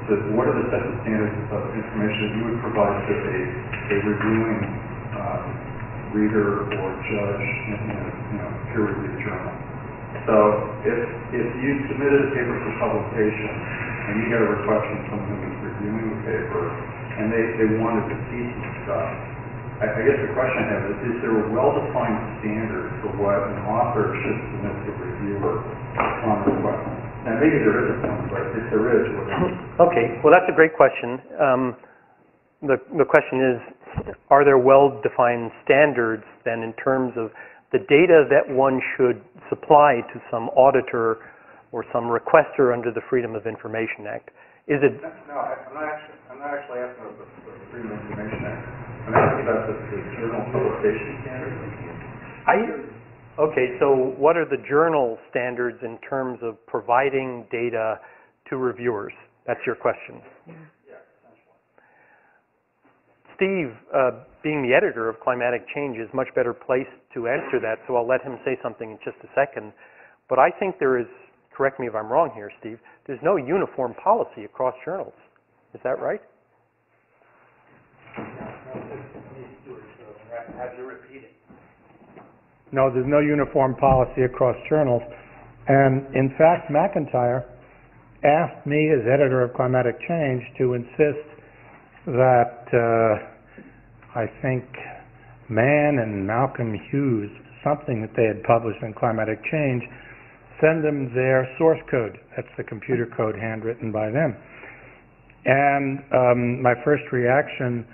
to what are the sets of standards of information that you would provide to a reviewing reader or judge in a peer-reviewed journal. So if you submitted a paper for publication and you get a request from someone who's reviewing the paper and they wanted to see some stuff, I guess the question I have is there a well-defined standard for what an author should submit to a reviewer on request? Now maybe there isn't one, but if there is, what is it? Okay, well that's a great question. The question is, are there well-defined standards then in terms of the data that one should supply to some auditor or some requester under the Freedom of Information Act? Is it? No, I'm not actually asking about the Freedom of Information Act. I'm asking about the journal publication standards. Okay, so what are the journal standards in terms of providing data to reviewers? That's your question. Yeah, essentially. Steve, being the editor of Climatic Change, is much better placed to answer that, so I'll let him say something in just a second. But I think there is, correct me if I'm wrong here, Steve, there's no uniform policy across journals. Is that right? Have you repeated? No, there's no uniform policy across journals. And in fact, McIntyre asked me as editor of Climatic Change to insist that I think Mann and Malcolm Hughes, something that they had published in Climatic Change, send them their source code. That's the computer code handwritten by them. And my first reaction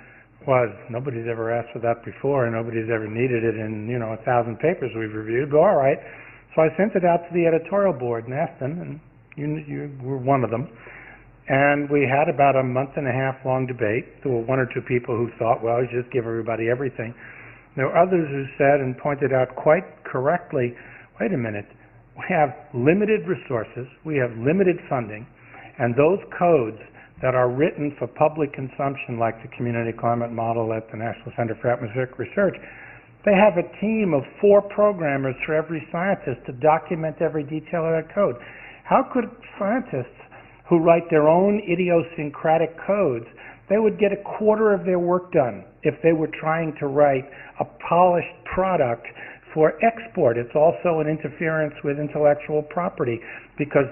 was, nobody's ever asked for that before, and nobody's ever needed it in 1,000 papers we've reviewed, but all right. So I sent it out to the editorial board and asked them, and you were one of them. And we had about a month-and-a-half long debate. There were one or two people who thought, well, you just give everybody everything. There were others who said and pointed out quite correctly, wait a minute, we have limited resources, we have limited funding, and those codes that are written for public consumption, like the Community Climate Model at the National Center for Atmospheric Research, they have a team of 4 programmers for every scientist to document every detail of that code. How could scientists who write their own idiosyncratic codes, they would get a quarter of their work done if they were trying to write a polished product for export? It's also an interference with intellectual property, because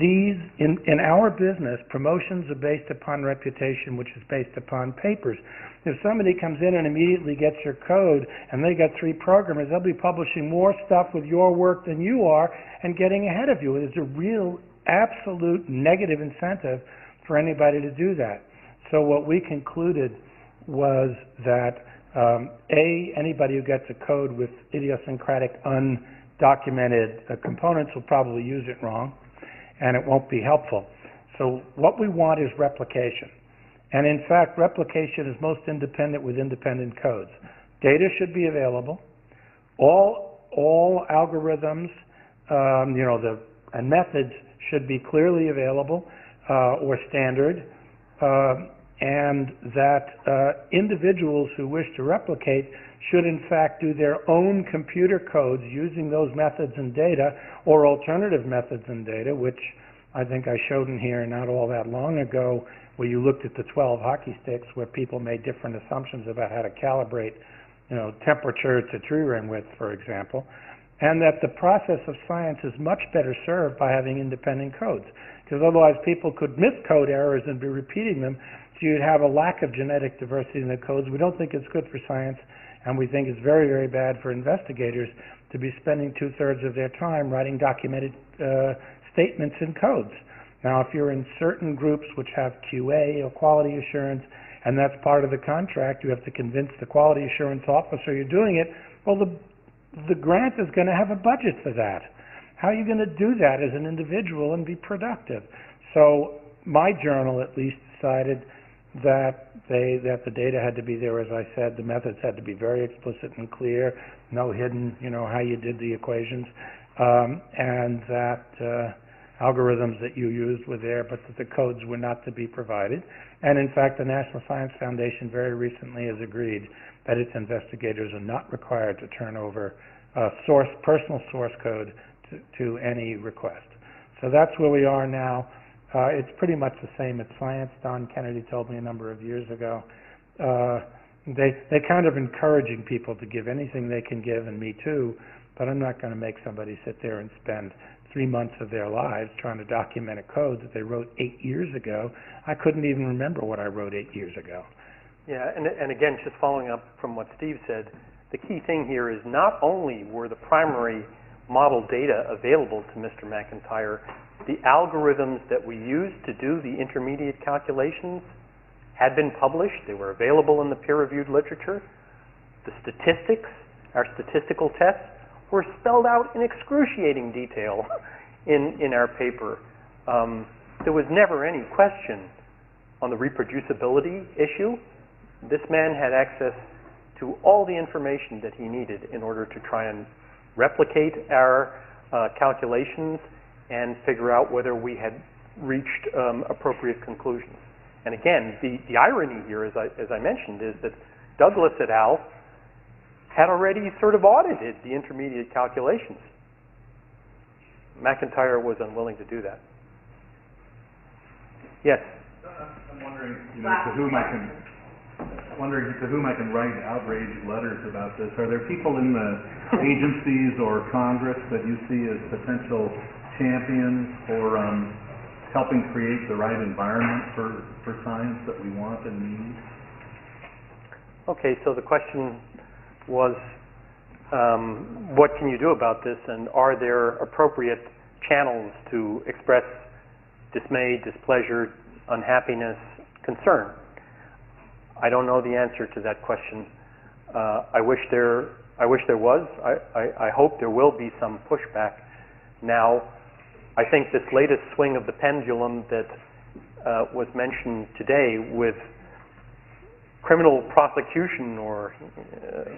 these, in our business, promotions are based upon reputation, which is based upon papers. If somebody comes in and immediately gets your code and they got 3 programmers, they'll be publishing more stuff with your work than you are and getting ahead of you. There's a real absolute negative incentive for anybody to do that. So what we concluded was that anybody who gets a code with idiosyncratic, undocumented components will probably use it wrong, and it won't be helpful. So what we want is replication. And in fact, replication is most independent with independent codes. Data should be available. All algorithms, and methods should be clearly available or standard, and that individuals who wish to replicate should in fact do their own computer codes using those methods and data, or alternative methods and data, which I think I showed in here not all that long ago, where you looked at the 12 hockey sticks where people made different assumptions about how to calibrate, temperature to tree ring width, for example, and that the process of science is much better served by having independent codes, because otherwise people could miss code errors and be repeating them, so you'd have a lack of genetic diversity in the codes. We don't think it's good for science, and we think it's very, very bad for investigators to be spending 2/3 of their time writing documented statements in codes. Now, if you're in certain groups which have QA or quality assurance, and that's part of the contract, you have to convince the quality assurance officer you're doing it, well, the grant is going to have a budget for that. How are you going to do that as an individual and be productive? So my journal at least decided that the data had to be there, as I said, the methods had to be very explicit and clear, no hidden, how you did the equations, and that algorithms that you used were there, but that the codes were not to be provided. And in fact, the National Science Foundation very recently has agreed that its investigators are not required to turn over personal source code to any request. So that's where we are now. It's pretty much the same at Science. Don Kennedy told me a number of years ago. They're kind of encouraging people to give anything they can give, and me too, but I'm not going to make somebody sit there and spend 3 months of their lives trying to document a code that they wrote 8 years ago. I couldn't even remember what I wrote 8 years ago. Yeah, and again, just following up from what Steve said, the key thing here is not only were the primary model data available to Mr. McIntyre, the algorithms that we used to do the intermediate calculations had been published. They were available in the peer-reviewed literature. The statistics, our statistical tests, were spelled out in excruciating detail in our paper. There was never any question on the reproducibility issue. This man had access to all the information that he needed in order to try and replicate our calculations and figure out whether we had reached appropriate conclusions. And again, the irony here, as I mentioned, is that Douglas et al. Had already sort of audited the intermediate calculations. McIntyre was unwilling to do that. Yes? I'm wondering, to whom I can write outraged letters about this. Are there people in the agencies or Congress that you see as potential champions for helping create the right environment for science that we want and need? Okay, so the question was, what can you do about this, and are there appropriate channels to express dismay, displeasure, unhappiness, concern? I don't know the answer to that question. I wish there was. I hope there will be some pushback. Now, I think this latest swing of the pendulum that was mentioned today with criminal prosecution or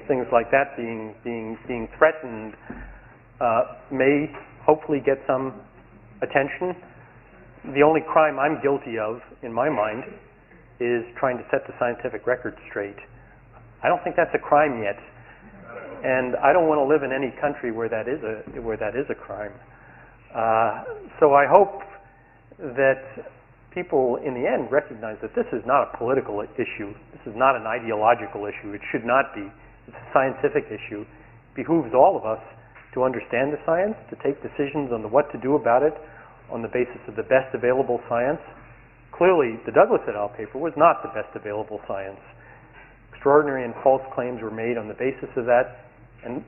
things like that being threatened may hopefully get some attention. The only crime I'm guilty of, in my mind, is trying to set the scientific record straight. I don't think that's a crime yet, and I don't want to live in any country where that is a crime. So I hope that people in the end recognize that this is not a political issue. This is not an ideological issue. It should not be. It's a scientific issue. It behooves all of us to understand the science, to take decisions on what to do about it on the basis of the best available science. Clearly, the Douglas et al. Paper was not the best available science. Extraordinary and false claims were made on the basis of that, and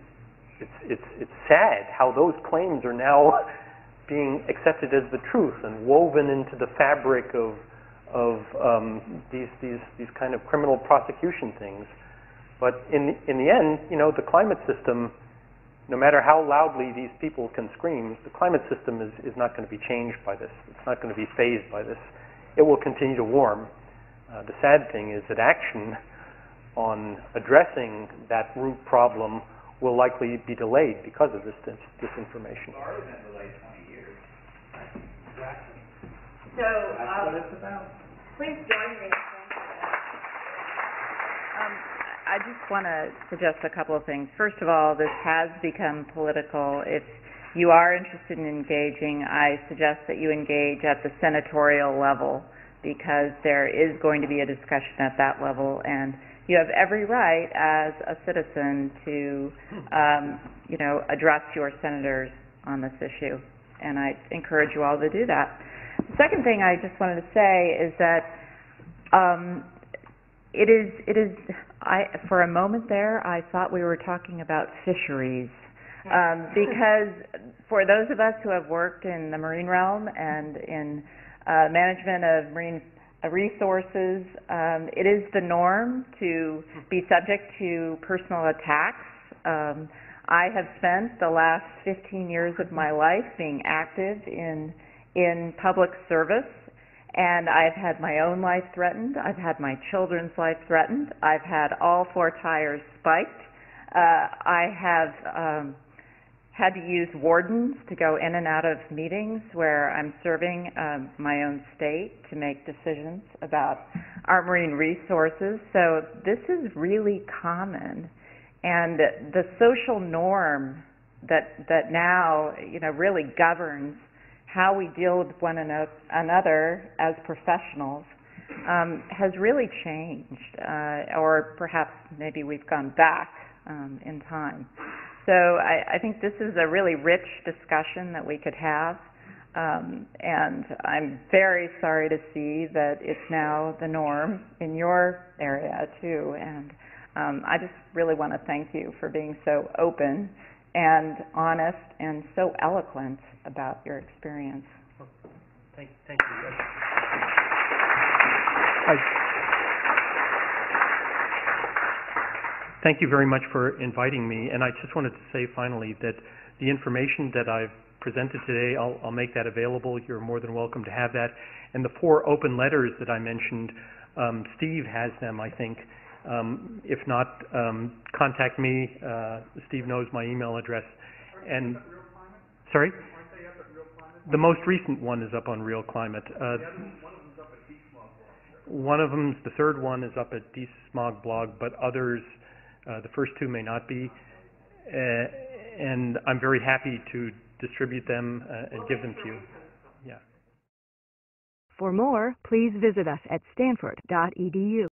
it's sad how those claims are now being accepted as the truth and woven into the fabric of these kind of criminal prosecution things. But in the end, the climate system, no matter how loudly these people can scream, the climate system is not going to be changed by this. It's not going to be phased by this. It will continue to warm. The sad thing is that action on addressing that root problem will likely be delayed because of this disinformation. It's already been delayed 20 years. Exactly. So, that's what it's about. Please join me in thanking that. I just want to suggest a couple of things. First of all, this has become political. If you are interested in engaging, I suggest that you engage at the senatorial level, because there is going to be a discussion at that level, and you have every right as a citizen to, address your senators on this issue, and I encourage you all to do that. The second thing I just wanted to say is that for a moment there, I thought we were talking about fisheries, because for those of us who have worked in the marine realm and in management of marine resources, it is the norm to be subject to personal attacks. I have spent the last 15 years of my life being active in public service, And I've had my own life threatened. I've had my children's life threatened. I've had all 4 tires spiked. I have had to use wardens to go in and out of meetings where I'm serving my own state to make decisions about our marine resources. So this is really common. And the social norm that now, really governs how we deal with one another as professionals has really changed, or perhaps maybe we've gone back in time. So I think this is a really rich discussion that we could have, and I'm very sorry to see that it's now the norm in your area too, and I just really want to thank you for being so open and honest and so eloquent about your experience. Thank you. Thank you very much for inviting me, and I just wanted to say finally that the information that I've presented today, I'll make that available. You're more than welcome to have that. And the 4 open letters that I mentioned, Steve has them, I think. If not, contact me. Steve knows my email address. And sorry? The most recent one is up on Real Climate. One of them, the third one, is up at DSmog blog, but others, the first 2 may not be. And I'm very happy to distribute them and give them to you. Yeah. For more, please visit us at stanford.edu.